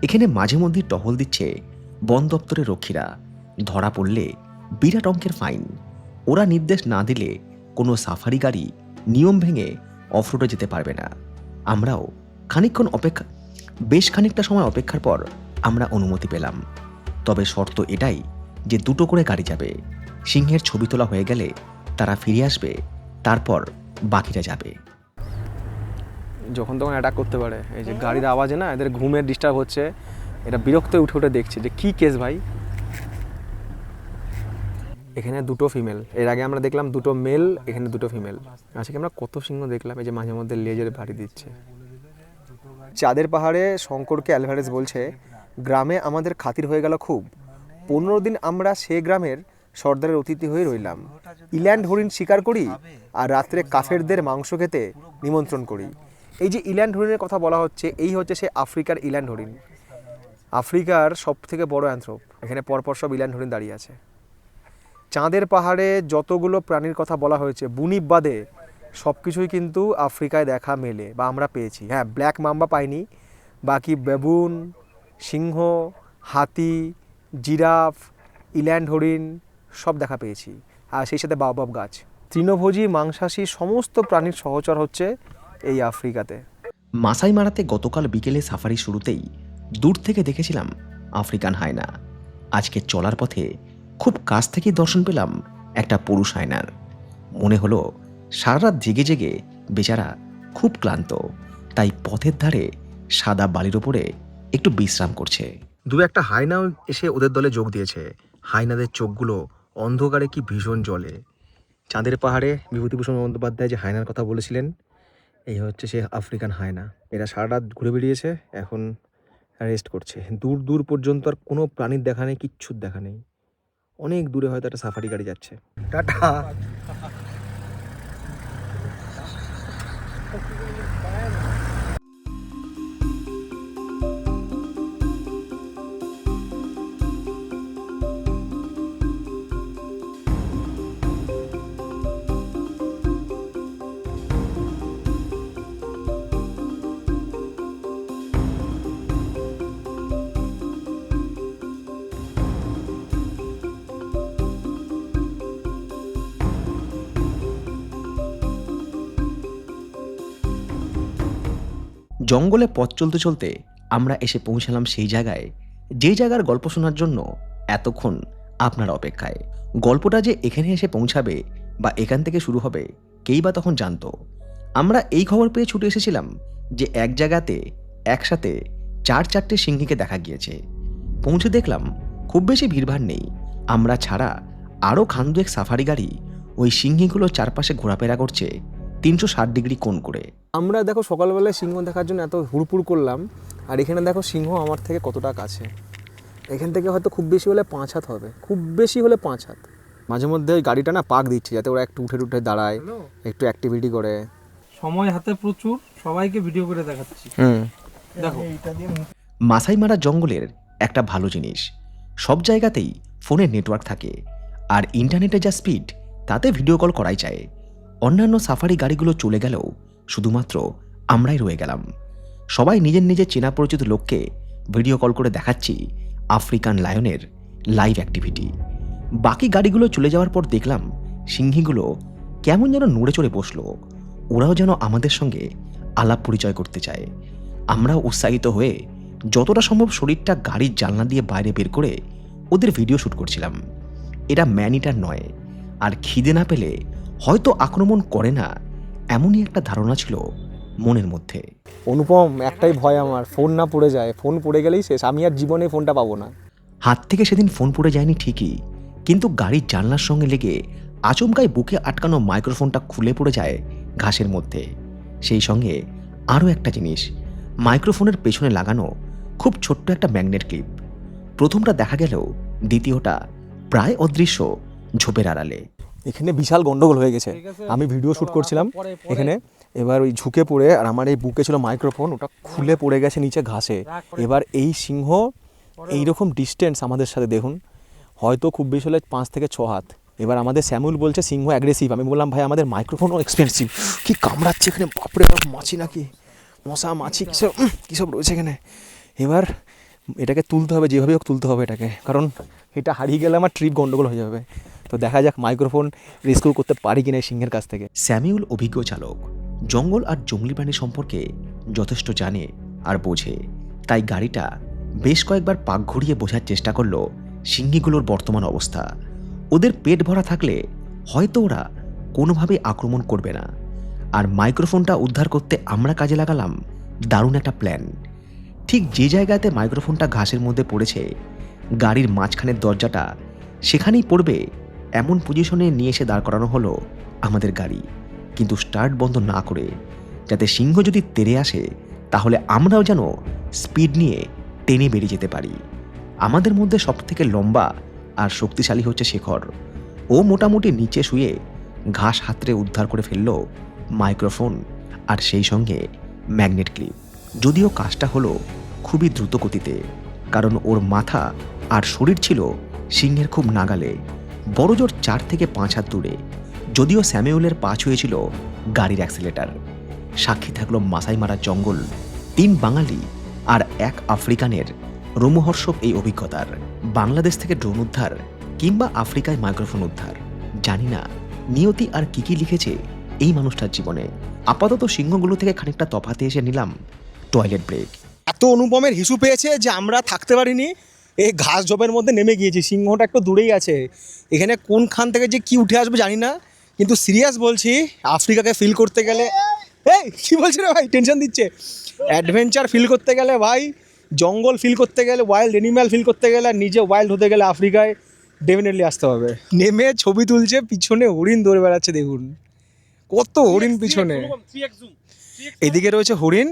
এখানে মাঝে মধ্যে টহল দিচ্ছে বন দপ্তরের রক্ষীরা। ধরা পড়লে বিরাট অঙ্কের ফাইন। ওরা নির্দেশ না দিলে কোনো সাফারি গাড়ি নিয়ম ভেঙে অফরোডে যেতে পারবে না। আমরাও বেশ খানিকটা সময় অপেক্ষার পর আমরা অনুমতি পেলাম। তবে শর্ত এটাই যে 2টো করে গাড়ি যাবে। সিংহের ছবি তোলা হয়ে গেলে তারা ফিরে আসবে, তারপর বাকিরা যাবে। যখন তখন অ্যাটাক করতে পারে। এই যে গাড়ির আওয়াজে না এদের ঘুমের ডিস্টার্ব হচ্ছে, এটা বিরক্ত উঠে উঠে দেখছে যে কী কেস ভাই। এখানে 2টো ফিমেল, এর আগে আমরা দেখলাম 2টো মেল, এখানে 2টো ফিমেল। আজকে আমরা কত সিংহ দেখলাম, এই যে মাঝে মধ্যে লেজের ভারী দিচ্ছে। চাঁদের পাহাড়ে শঙ্করকে অ্যালভারেজ বলছে, গ্রামে আমাদের খাতির হয়ে গেল খুব, 15 দিন আমরা সে গ্রামের সর্দারের অতিথি হয়ে রইলাম। ইল্যান্ড হরিণ শিকার করি আর রাত্রে কাফেরদের মাংস খেতে নিমন্ত্রণ করি। এই যে ইল্যান্ড হরিণের কথা বলা হচ্ছে, এই হচ্ছে সে আফ্রিকার ইল্যান্ড হরিণ, আফ্রিকার সব থেকে বড় অ্যানথ্রোপ। এখানে পরপর সব ইল্যান্ড হরিণ দাঁড়িয়ে আছে। চাঁদের পাহাড়ে যতগুলো প্রাণীর কথা বলা হয়েছে বুনিপ বাদে সব কিছুই কিন্তু আফ্রিকায় দেখা মেলে বা আমরা পেয়েছি। হ্যাঁ, ব্ল্যাক মাম্বা পাইনি, বাকি বেবুন, সিংহ, হাতি, জিরাফ, ইল্যান্ড হরিণ সব দেখা পেয়েছি। আর সেই সাথে বাওবাব গাছ। তৃণভোজী মাংসাশী সমস্ত প্রাণীর সহচর হচ্ছে এই আফ্রিকাতে। মাসাই মারাতে গতকাল বিকেলে সাফারি শুরুতেই দূর থেকে দেখেছিলাম আফ্রিকান হায়না। আজকে চলার পথে খুব কাছ থেকেই দর্শন পেলাম একটা পুরুষ হায়নার। মনে হলো সারা রাত জেগে জেগে বেচারা খুব ক্লান্ত, তাই পথের ধারে সাদা বালির ওপরে একটু বিশ্রাম করছে। দু একটা হায়নাও এসে ওদের দলে যোগ দিয়েছে। হায়নাদের চোখগুলো অন্ধকারে কি ভীষণ জ্বলে। চাঁদের পাহাড়ে বিভূতিভূষণ বন্দ্যোপাধ্যায় যে হায়নার কথা বলেছিলেন, এই হচ্ছে সে আফ্রিকান হায়না। এরা সারা রাত ঘুরে বেরিয়েছে, এখন রেস্ট করছে। দূর দূর পর্যন্ত আর কোনো প্রাণীর দেখা নেই, কিচ্ছুর দেখা নেই। অনেক দূরে হয়তো একটা সাফারি গাড়ি যাচ্ছে। টাটা। জঙ্গলে পথ চলতে চলতে আমরা এসে পৌঁছালাম সেই জায়গায়, যে জায়গার গল্প শোনার জন্য এতক্ষণ আপনার অপেক্ষায়। গল্পটা যে এখানে এসে পৌঁছাবে বা এখান থেকে শুরু হবে, কেই বা তখন জানতো। আমরা এই খবর পেয়ে ছুটে এসেছিলাম যে এক জায়গাতে একসাথে 4-4টে সিংহীকে দেখা গিয়েছে। পৌঁছে দেখলাম খুব বেশি ভিড়ভাড় নেই। আমরা ছাড়া আরও খান্দুয়েক সাফারি গাড়ি ওই সিংহীগুলো চারপাশে ঘোরাফেরা করছে 360 ডিগ্রি কোণ করে। আমরা দেখো সকালবেলায় সিংহ দেখার জন্য এত হুড়পুড় করলাম, আর এখানে দেখো সিংহ আমার থেকে কতটা কাছে। এখান থেকে হয়তো খুব বেশি হলে 5 হাত হবে, খুব বেশি হলে 5 হাত। মাঝে মধ্যে ওই গাড়িটা না পাক দিচ্ছে যাতে ওরা একটু উঠে উঠে দাঁড়ায়, একটু অ্যাক্টিভিটি করে। সময় হাতে প্রচুর, সবাইকে ভিডিও করে দেখাচ্ছি। দেখো মাসাই মারা জঙ্গলের একটা ভালো জিনিস, সব জায়গাতেই ফোনের নেটওয়ার্ক থাকে, আর ইন্টারনেটে যা স্পিড তাতে ভিডিও কল করাই যায়। অন্যান্য সাফারি গাড়িগুলো চলে গেলেও শুধুমাত্র আমরাই রয়ে গেলাম। সবাই নিজের নিজের চেনা পরিচিত লোককে ভিডিও কল করে দেখাচ্ছি আফ্রিকান লায়নের লাইভ অ্যাক্টিভিটি। বাকি গাড়িগুলো চলে যাওয়ার পর দেখলাম সিংহীগুলো কেমন যেন নড়ে চড়ে বসলো। ওরাও যেন আমাদের সঙ্গে আলাপ পরিচয় করতে চায়। আমরাও উৎসাহিত হয়ে যতটা সম্ভব শরীরটা গাড়ির জানলা দিয়ে বাইরে বের করে ওদের ভিডিও শ্যুট করছিলাম। এরা ম্যানিটার নয়, আর খিদে না পেলে হয়তো আক্রমণ করে না, এমনই একটা ধারণা ছিল মনের মধ্যে। অনুপম, একটাই ভয় আমার, ফোন না পড়ে যায়। ফোন পড়ে গেলেই শেষ, আমি আর জীবনে ফোনটা পাবো না। হাত থেকে সেদিন ফোন পড়ে যায়নি ঠিকই, কিন্তু গাড়ির জানলার সঙ্গে লেগে আচমকায় বুকে আটকানো মাইক্রোফোনটা খুলে পড়ে যায় ঘাসের মধ্যে। সেই সঙ্গে আরও একটা জিনিস, মাইক্রোফোনের পেছনে লাগানো খুব ছোট্ট একটা ম্যাগনেট ক্লিপ। প্রথমটা দেখা গেলেও দ্বিতীয়টা প্রায় অদৃশ্য ঝোপের আড়ালে। এখানে বিশাল গন্ডগোল হয়ে গেছে। আমি ভিডিও শ্যুট করছিলাম এখানে, এবার ওই ঝুঁকে পড়ে, আর আমার এই বুকে ছিল মাইক্রোফোন, ওটা খুলে পড়ে গেছে নিচে ঘাসে। এবার এই সিংহ এইরকম ডিস্টেন্স আমাদের সাথে, দেখুন হয়তো খুব বেশি হলে 5 থেকে 6 হাত। এবার আমাদের স্যামুয়েল বলছে সিংহ অ্যাগ্রেসিভ। আমি বললাম ভাই আমাদের মাইক্রোফোনও এক্সপেন্সিভ। কি কামড়াচ্ছে এখানে, বাপরে বাপ, মাছি নাকি, মশা মাছি কীসব রয়েছে এখানে। এবার এটাকে তুলতে হবে, যেভাবে হোক তুলতে হবে এটাকে, কারণ এটা হারিয়ে গেলে আমার ট্রিপ গন্ডগোল হয়ে যাবে। তো দেখা যাক মাইক্রোফোন রেস্কিউ করতে পারি কিনা সিংহের কাছ থেকে। স্যামুয়েল অভিজ্ঞ চালক, জঙ্গল আর জঙ্গলি প্রাণী সম্পর্কে যথেষ্ট জানে আর বোঝে, তাই গাড়িটা বেশ কয়েকবার পাক ঘুরিয়ে বোঝার চেষ্টা করলো সিংহীগুলোর বর্তমান অবস্থা। ওদের পেট ভরা থাকলে হয়তো ওরা কোনোভাবেই আক্রমণ করবে না। আর মাইক্রোফোনটা উদ্ধার করতে আমরা কাজে লাগালাম দারুণ একটা প্ল্যান। ঠিক যে জায়গাতে মাইক্রোফোনটা ঘাসের মধ্যে পড়েছে, গাড়ির মাঝখানের দরজাটা সেখানেই পড়বে এমন পজিশনে নিয়ে এসে দাঁড় করানো হলো আমাদের গাড়ি, কিন্তু স্টার্ট বন্ধ না করে, যাতে সিংহ যদি তেড়ে আসে তাহলে আমরাও যেন স্পিড নিয়ে টেনে বেরিয়ে যেতে পারি। আমাদের মধ্যে সবথেকে লম্বা আর শক্তিশালী হচ্ছে শেখর। ও মোটামুটি নিচে শুয়ে ঘাস হাতড়ে উদ্ধার করে ফেলল মাইক্রোফোন আর সেই সঙ্গে ম্যাগনেট ক্লিপ। যদিও কাজটা হলো খুবই দ্রুত গতিতে, কারণ ওর মাথা আর শরীর ছিল সিংহের খুব নাগালে, বড়জোর 4 থেকে 5 হাত দূরে। যদিও স্যামুয়েলের পা ছুঁয়েছিল গাড়ির অ্যাক্সিলেটার। সাক্ষী থাকলো মাসাই মারা জঙ্গল, 3 বাঙালি আর 1 আফ্রিকানের রোমহর্ষক এই অভিজ্ঞতার। বাংলাদেশ থেকে ড্রোন উদ্ধার কিংবা আফ্রিকায় মাইক্রোফোন উদ্ধার, জানি না নিয়তি আর কি লিখেছে এই মানুষটার জীবনে। আপাতত সিংহগুলো থেকে খানিকটা তফাতে এসে নিলাম টয়লেট ব্রেক। এত অনুপমের হিসু পেয়েছে যে আমরা থাকতে পারিনি, এই ঘাস ঝোপের মধ্যে নেমে গিয়েছি। সিংহটা একটু দূরেই আছে, এখানে কোনখান থেকে যে কি উঠে আসবে জানি না, কিন্তু সিরিয়াস বলছি, আফ্রিকাকে ফিল করতে গেলে, এই কি বলছি রে ভাই, টেনশন দিচ্ছে। অ্যাডভেঞ্চার ফিল করতে গেলে ভাই, জঙ্গল ফিল করতে গেলে, ওয়াইল্ড অ্যানিম্যাল ফিল করতে গেলে, আর নিজে ওয়াইল্ড হতে গেলে আফ্রিকায় ডেফিনেটলি আসতে হবে। নেমে ছবি তুলছে, পিছনে হরিণ দৌড়ে বেড়াচ্ছে, দেখুন কত হরিণ পিছনে। এদিকে রয়েছে হরিণ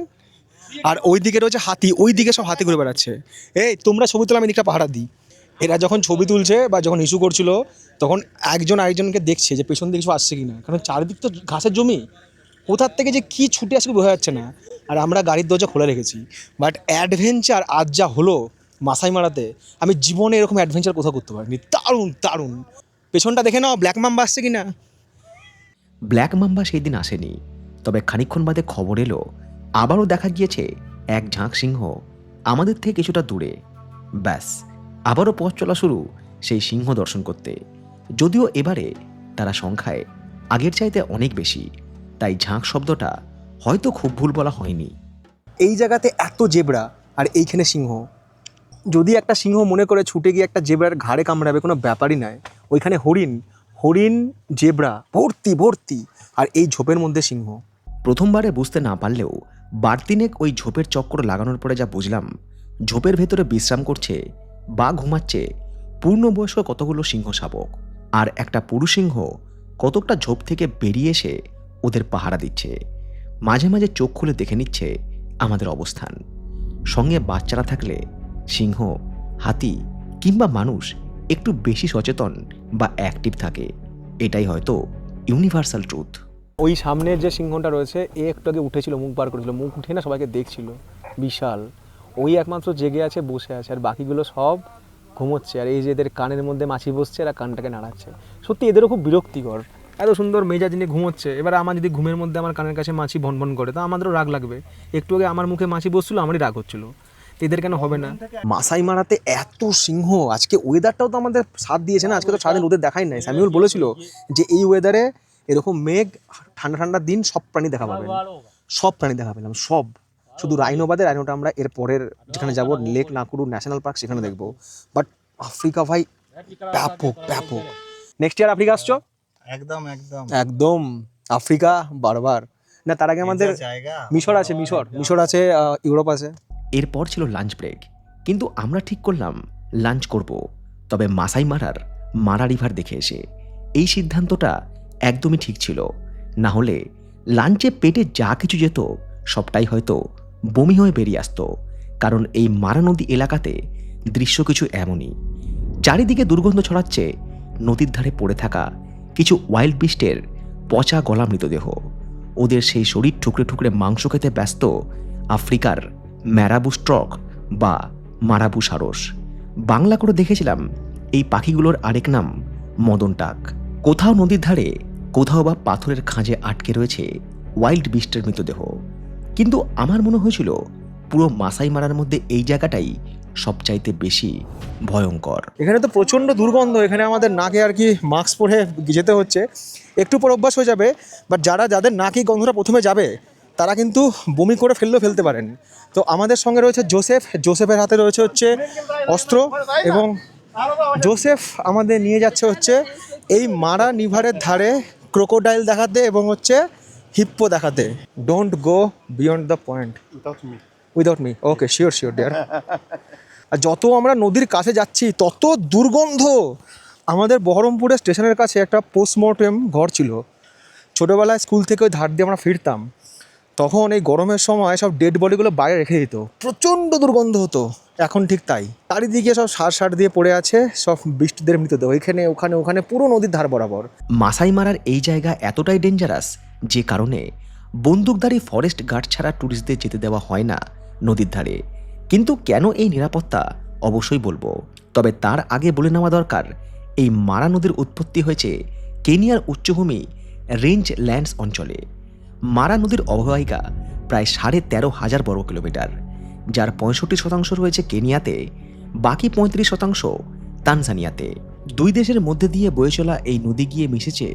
আর ওই দিকে রয়েছে হাতি, ওই দিকে সব হাতি ঘুরে বেড়াচ্ছে। এই তোমরা ছবি তোলা, আমি দিকটা পাহারা দিই। এরা যখন ছবি তুলছে বা যখন ইস্যু করছিল, তখন একজন আরেকজনকে দেখছে যে পেছন দিকে কিছু আসছে কিনা, কারণ চারিদিক তো ঘাসের জমি, কোথার থেকে যে কি ছুটে আসবে বোঝা যাচ্ছে না। আর আমরা গাড়ির দরজা খোলা রেখেছি। বাট অ্যাডভেঞ্চার আজ যা হলো মাসাই মারাতে, আমি জীবনে এরকম অ্যাডভেঞ্চার কোথাও করতে পারিনি। দারুণ দারুণ। পেছনটা দেখে নাও, ব্ল্যাক মাম্বা আসছে কিনা। ব্ল্যাক মাম্বা সেই দিন আসেনি, তবে খানিকক্ষণ বাদে খবর এলো আবারও দেখা গিয়েছে এক ঝাঁক সিংহ আমাদের থেকে কিছুটা দূরে। ব্যাস, আবারও পথ চলা শুরু সেই সিংহ দর্শন করতে। যদিও এবারে তারা সংখ্যায় আগের চাইতে অনেক বেশি, তাই ঝাঁক শব্দটা হয়তো খুব ভুল বলা হয়নি। এই জায়গাতে এত জেব্রা আর এইখানে সিংহ, যদি একটা সিংহ মনে করে ছুটে গিয়ে একটা জেব্রার ঘাড়ে কামড়াবে, কোনো ব্যাপারই নয়। ওইখানে হরিণ, হরিণ জেব্রা ভর্তি ভর্তি, আর এই ঝোপের মধ্যে সিংহ। প্রথমবারে বুঝতে না পারলেও বারতিনেক ওই ঝোপের চক্কর লাগানোর পরে যা বুঝলাম, ঝোপের ভেতরে বিশ্রাম করছে বা ঘুমাচ্ছে পূর্ণবয়স্ক কতগুলো সিংহ শাবক, আর একটা পুরুষ সিংহ কতকটা ঝোপ থেকে বেরিয়ে এসে ওদের পাহারা দিচ্ছে। মাঝে মাঝে চোখ খুলে দেখে নিচ্ছে আমাদের অবস্থান। সঙ্গে বাচ্চারা থাকলে সিংহ, হাতি কিংবা মানুষ একটু বেশি সচেতন বা অ্যাক্টিভ থাকে। এটাই হয়তো ইউনিভার্সাল ট্রুথ। ওই সামনের যে সিংহটা রয়েছে, এ একটু আগে উঠেছিল, মুখ বার করেছিল, মুখ উঠে না সবাইকে দেখছিল, বিশাল। ওই একমাত্র জেগে আছে, বসে আছে, আর বাকিগুলো সব ঘুমোচ্ছে। আর এই যে এদের কানের মধ্যে মাছি বসছে, এরা কানটাকে নাড়াচ্ছে। সত্যি এদেরও খুব বিরক্তিকর, এত সুন্দর মেজাজ নিয়ে ঘুমোচ্ছে। এবার আমার যদি ঘুমের মধ্যে আমার কানের কাছে মাছি ভন ভন করে, তো আমাদেরও রাগ লাগবে। একটু আগে আমার মুখে মাছি বসছিল, আমারই রাগ হচ্ছিল, এদের কেন হবে না? মাসাই মারাতে এত সিংহ। আজকে ওয়েদারটাও তো আমাদের সাথ দিয়েছে না, আজকে তো সারাদিন ওদের দেখাই নাই। স্যামুয়েল বলেছিল যে এই ওয়েদারে এরকম মেঘ, ঠান্ডা ঠান্ডা দিন, সব প্রাণী দেখা পাবেন। সব প্রাণী দেখা পেলাম, সব। শুধু রাইনো বাদে, রাইনোটা আমরা এর পরের যেখানে যাবো, লেক নাকুরু ন্যাশনাল পার্ক, সেখানে দেখবো। বাট আফ্রিকা ভাই ব্যাপক ব্যাপক। নেক্সট ইয়ার আফ্রিকা আসছো? একদম একদম একদম আফ্রিকা বারবার না। তার আগে আমাদের মিশর আছে, মিশর আছে, ইউরোপ আছে। এরপর ছিল লাঞ্চ ব্রেক, কিন্তু আমরা ঠিক করলাম লাঞ্চ করব, তবে মাসাই মারার মারা রিভার দেখে এসে। এই সিদ্ধান্তটা একদমই ঠিক ছিল, না হলে লাঞ্চে পেটে যা কিছু যেত সবটাই হয়তো বমি হয়ে বেরিয়ে আসতো। কারণ এই মারা নদী এলাকাতে দৃশ্য কিছু এমনই, চারিদিকে দুর্গন্ধ ছড়াচ্ছে নদীর ধারে পড়ে থাকা কিছু ওয়াইল্ড বিস্টের পচা গলা মৃতদেহ। ওদের সেই শরীর ঠুকরে ঠুকরে মাংস খেতে ব্যস্ত আফ্রিকার ম্যারাবু স্ট্রক বা মারাবু সারস। বাংলা করে দেখেছিলাম এই পাখিগুলোর আরেক নাম মদন টাক। কোথাও নদীর ধারে, কোথাও বা পাথরের খাঁজে আটকে রয়েছে ওয়াইল্ড বিস্টের মৃতদেহ। কিন্তু আমার মনে হয়েছিল পুরো মাসাই মারার মধ্যে এই জায়গাটাই সবচাইতে বেশি ভয়ঙ্কর। এখানে তো প্রচণ্ড দুর্গন্ধ, এখানে আমাদের নাকে আর কি মাস্ক পরে যেতে হচ্ছে। একটু পর অভ্যাস হয়ে যাবে, বাট যাদের নাকে গন্ধটা প্রথমে যাবে তারা কিন্তু বমি করে ফেলতে পারেন। তো আমাদের সঙ্গে রয়েছে জোসেফের হাতে রয়েছে হচ্ছে অস্ত্র এবং জোসেফ আমাদের নিয়ে যাচ্ছে হচ্ছে এই মারা নিভারের ধারে ক্রোকোডাইল দেখাতে এবং হচ্ছে হিপ্পো দেখাতে। Don't go beyond the point without me. Okay, sure dear. আর যত আমরা নদীর কাছে যাচ্ছি তত দুর্গন্ধ। আমাদের বহরমপুরের স্টেশনের কাছে একটা পোস্টমর্টেম ঘর ছিল। ছোটোবেলায় স্কুল থেকে ওই ধার দিয়ে আমরা ফিরতাম, তখন এই গরমের সময় সব ডেড বডিগুলো বাইরে রেখে দিত, প্রচণ্ড দুর্গন্ধ হতো। এখন ঠিক তাই, চারিদিকে সব সার দিয়ে পড়ে আছে সব বৃষ্টিদের মৃতদেহ, এখানে ওখানে ওখানে পুরো নদীর ধার বরাবর। মাসাই মারার এই জায়গা এতটাই ডেঞ্জারাস যে কারণে বন্দুকধারী ফরেস্ট গার্ড ছাড়া ট্যুরিস্টদের যেতে দেওয়া হয় না নদীর ধারে। কিন্তু কেন এই নিরাপত্তা অবশ্যই বলবো, তবে তার আগে বলে নেওয়া দরকার এই মারা নদীর উৎপত্তি হয়েছে কেনিয়ার উচ্চভূমি রেঞ্জ ল্যান্ডস অঞ্চলে। মারা নদীর অববাহিকা প্রায় 13,500 বর্গ কিলোমিটার, যার 65% রয়েছে কেনিয়াতে, বাকি 35% তানজানিয়াতে। দুই দেশের মধ্যে দিয়ে বয়ে চলা এই নদী গিয়ে মিশেছে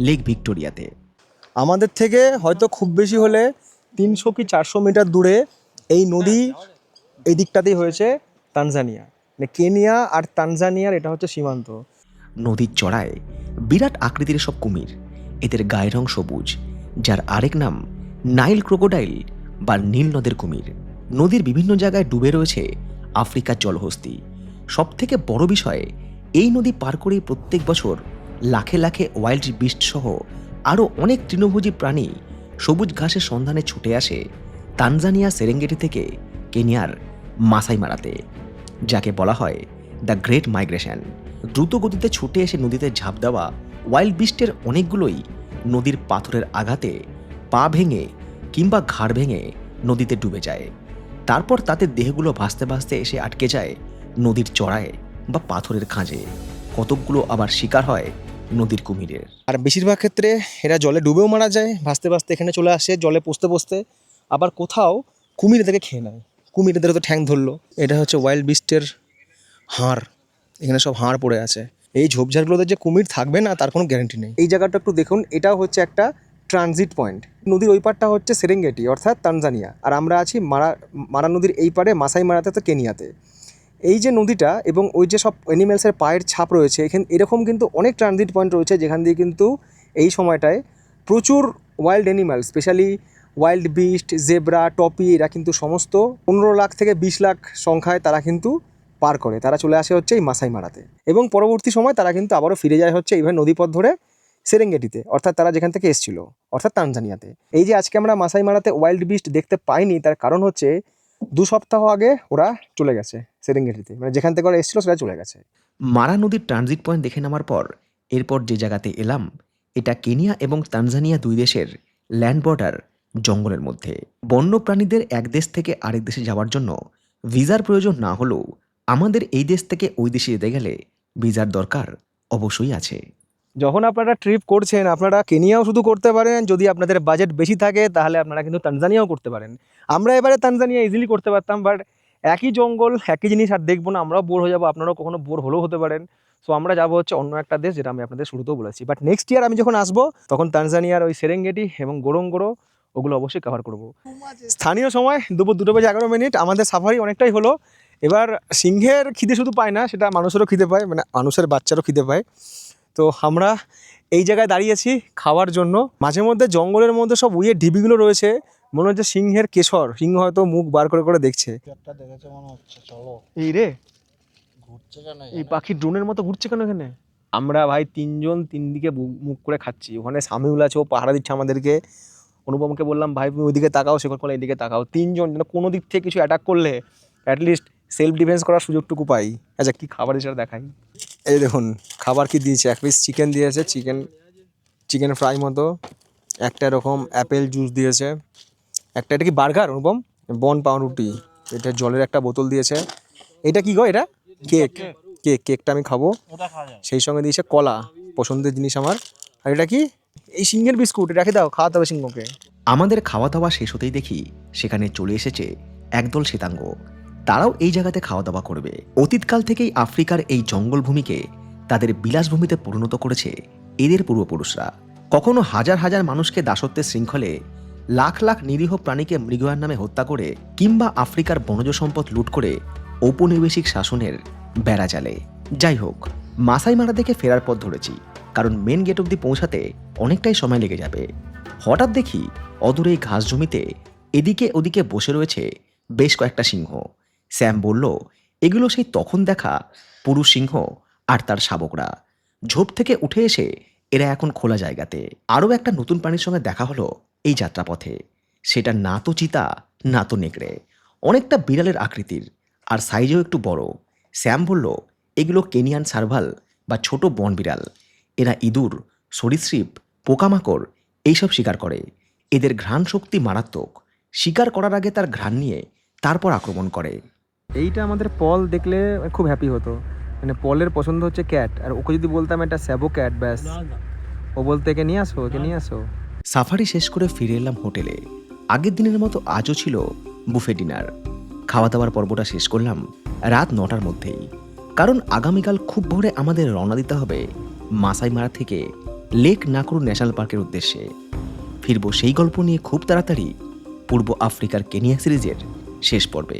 লেক ভিক্টোরিয়াতে। আমাদের থেকে হয়তো খুব বেশি হলে 300 কি 400 মিটার দূরে এই নদী এই দিকটাতেই হয়েছে তানজানিয়া, মানে কেনিয়া আর তানজানিয়ার এটা হচ্ছে সীমান্ত। নদীর চড়ায় বিরাট আকৃতির সব কুমির, এদের গায়ের রং সবুজ, যার আরেক নাম নাইল ক্রোকোডাইল বা নীল নদের কুমির। নদীর বিভিন্ন জায়গায় ডুবে রয়েছে আফ্রিকার জলহস্তি। সবথেকে বড় বিষয়, এই নদী পার করেই প্রত্যেক বছর লাখে লাখে ওয়াইল্ড বিস্ট সহ আরও অনেক তৃণভোজী প্রাণী সবুজ ঘাসের সন্ধানে ছুটে আসে তানজানিয়া সেরেঙ্গেটি থেকে কেনিয়ার মাসাই মারাতে, যাকে বলা হয় দ্য গ্রেট মাইগ্রেশন। দ্রুত গতিতে ছুটে এসে নদীতে ঝাঁপ দেওয়া ওয়াইল্ড বিস্টের অনেকগুলোই নদীর পাথরের আঘাতে পা ভেঙে কিংবা ঘাড় ভেঙে নদীতে ডুবে যায়। তারপর তাদের দেহগুলো ভাসতে ভাসতে এসে আটকে যায় নদীর চড়ায় বা পাথরের খাঁজে। কতকগুলো আবার শিকার হয় নদীর কুমিরের। আর বেশিরভাগ ক্ষেত্রে এরা জলে ডুবেও মারা যায়, ভাসতে ভাসতে এখানে চলে আসে জলে পৌঁছতে পৌঁছতে। আবার কোথাও কুমির এদেরকে খেয়ে নেয়, কুমির এদের তো ঠ্যাং ধরলো। এটা হচ্ছে ওয়াইল্ড বিস্টের হাড়, এখানে সব হাড় পড়ে আছে। এই ঝোপঝাড়গুলোতে যে কুমির থাকবে না তার কোনো গ্যারান্টি নেই। এই জায়গাটা একটু দেখুন, এটাও হচ্ছে একটা ট্রানজিট পয়েন্ট। নদীর ওই পারটা হচ্ছে সেরেঙ্গেটি অর্থাৎ তানজানিয়া, আর আমরা আছি মারা নদীর এই পারে মাসাই মারাতে, তো কেনিয়াতে। এই যে নদীটা এবং ওই যে সব অ্যানিমেলসের পায়ের ছাপ রয়েছে এখানে, এরকম কিন্তু অনেক ট্রানজিট পয়েন্ট রয়েছে যেখান দিয়ে কিন্তু এই সময়টায় প্রচুর wild animal, specially wild beast, zebra, topi, এরা কিন্তু সমস্ত 15 লাখ থেকে 20 লাখ সংখ্যায় তারা কিন্তু পার করে, তারা চলে আসে হচ্ছে এই মাসাই মারাতে। এবং পরবর্তী সময় তারা কিন্তু আবারও ফিরে যায় হচ্ছে এইভাবে নদীপথ ধরে সেরেঙ্গেটিতে, অর্থাৎ তারা যেখান থেকে এসেছিল অর্থাৎ তানজানিয়াতে। এই যে আজকে আমরা মাসাই মারাতে ওয়াইল্ড বিস্ট দেখতে পাইনি, তার কারণ হচ্ছে 2 সপ্তাহ আগে ওরা চলে গেছে সেরেঙ্গেটিতে, মানে যেখান থেকে ওরা এসেছিল সেটা চলে গেছে। মারা নদীর ট্রানজিট পয়েন্ট দেখে নেওয়ার পর এরপর যে জায়গাতে এলাম, এটা কেনিয়া এবং তানজানিয়া দুই দেশের ল্যান্ড বর্ডার জঙ্গলের মধ্যে। বন্য প্রাণীদের এক দেশ থেকে আরেক দেশে যাওয়ার জন্য ভিসার প্রয়োজন না হলেও আমাদের এই দেশ থেকে ওই দেশে যেতে গেলে ভিসার দরকার অবশ্যই আছে। যখন আপনারা ট্রিপ করছেন আপনারা কেনিয়াও শুধু করতে পারেন, যদি আপনাদের বাজেট বেশি থাকে তাহলে আপনারা কিন্তু তানজানিয়াও করতে পারেন। আমরা এবারে তানজানিয়া ইজিলি করতে পারতাম, বাট একই জঙ্গল একই জিনিস আর দেখবো না, আমরাও বোর হয়ে যাবো, আপনারাও কখনো বোর হলেও হতে পারেন। সো আমরা যাবো হচ্ছে অন্য একটা দেশ, যেটা আমি আপনাদের শুরুতেও বলেছি। বাট নেক্সট ইয়ার আমি যখন আসবো তখন তানজানিয়ার ওই সেরেঙ্গেটি এবং গোরোঙ্গোরো ওগুলো অবশ্যই কভার করবো। স্থানীয় সময় দুপুর 2:11 আমাদের সাফারি অনেকটাই হলো। এবার সিংহের খিদে শুধু পায় না, সেটা মানুষেরও খিদে পায়, মানে মানুষের বাচ্চারও খিদে পায়। তো আমরা এই জায়গায় দাঁড়িয়েছি খাওয়ার জন্য। মাঝে মধ্যে জঙ্গলের মধ্যে সব উইয়ে ঢিবিগুলো রয়েছে, মনে হচ্ছে সিংহের কেশর, সিংহ হয়তো মুখ বার করে করে দেখছে। এই রে, এই পাখি ড্রোনের মতো ঘুরছে কেন এখানে? আমরা ভাই 3 জন 3 দিকে মুখ করে খাচ্ছি। ওখানে সামিউল আছে, ও পাহারা দিচ্ছে আমাদেরকে। অনুপমকে বললাম ভাই তুমি ওইদিকে তাকাও, সে বলে এইদিকে তাকাও। 3 জন যেন কোনো দিক থেকে কিছু অ্যাটাক করলে অ্যাটলিস্ট সেলফ ডিফেন্স করার সুযোগটুকু পাই। আচ্ছা কি খাবার হিসেবে দেখাই, এই দেখুন খাবার কি দিয়েছে। 1 পিস চিকেন দিয়েছে, চিকেন ফ্রাই মতো, একটা এরকম অ্যাপেল জুস দিয়েছে, একটা এটা কি বার্গার অনুপম, বন পাউরুটি, এটা জলের একটা বোতল দিয়েছে। এটা কি গো, এটা কেকটা আমি খাবো, সেই সঙ্গে দিয়েছে কলা, পছন্দের জিনিস আমার। আর এটা কি, এই সিংহের বিস্কুট, এটা রেখে দাও, খাওয়াতে হবে সিংহকে। আমাদের খাওয়া দাওয়া শেষ হতেই দেখি সেখানে চলে এসেছে একদল শ্বেতাঙ্গ। তারাও এই জায়গাতে খাওয়া দাওয়া করবে। অতীতকাল থেকেই আফ্রিকার এই জঙ্গলভূমিকে তাদের বিলাসভূমিতে পরিণত করেছে এদের পূর্বপুরুষরা। কখনো হাজার হাজার মানুষকে দাসত্বের শৃঙ্খলে, লাখ লাখ নিরীহ প্রাণীকে মৃগয়ার নামে হত্যা করে, কিংবা আফ্রিকার বনজ সম্পদ লুট করে ঔপনিবেশিক শাসনের বেড়া জালে। যাই হোক, মাসাই মারা দেখে ফেরার পথ ধরেছি, কারণ মেন গেট অবধি পৌঁছাতে অনেকটাই সময় লেগে যাবে। হঠাৎ দেখি অদূরে ঘাস জমিতে এদিকে ওদিকে বসে রয়েছে বেশ কয়েকটা সিংহ। স্যাম বলল, এগুলো সেই তখন দেখা পুরুষ সিংহ আর তার শাবকরা। ঝোপ থেকে উঠে এসে এরা এখন খোলা জায়গাতে। আরও একটা নতুন প্রাণীর সঙ্গে দেখা হলো এই যাত্রাপথে। সেটা না তো চিতা, না তো নেকড়ে, অনেকটা বিড়ালের আকৃতির, আর সাইজেও একটু বড়। স্যাম বলল, এগুলো কেনিয়ান সার্ভাল বা ছোট বন বিড়াল। এরা ইঁদুর, সরীসৃপ, পোকামাকড় এইসব শিকার করে। এদের ঘ্রাণ শক্তি মারাত্মক। শিকার করার আগে তার ঘ্রাণ নিয়ে তারপর আক্রমণ করে। এইটা আমাদের পল দেখলে খুব হ্যাপি হতো। মানে পলের পছন্দ হচ্ছে ক্যাট, আর ওকে যদি বলতাম এটা স্যাবো ক্যাট, ব্যাস ও বলতে একে নিয়ে আসো, একে নিয়ে আসো। সাফারি শেষ করে ফিরে এলাম হোটেলে। আগের দিনের মতো আজও ছিল বুফে ডিনার। খাওয়া দাওয়ার পর্বটা শেষ করলাম রাত 9টার মধ্যেই, কারণ আগামীকাল খুব ভোরে আমাদের রওনা দিতে হবে মাসাই মারা থেকে লেক নাকুরু ন্যাশনাল পার্কের উদ্দেশ্যে। ফিরবো সেই গল্প নিয়ে খুব তাড়াতাড়ি পূর্ব আফ্রিকার কেনিয়া সিরিজের শেষ পর্বে।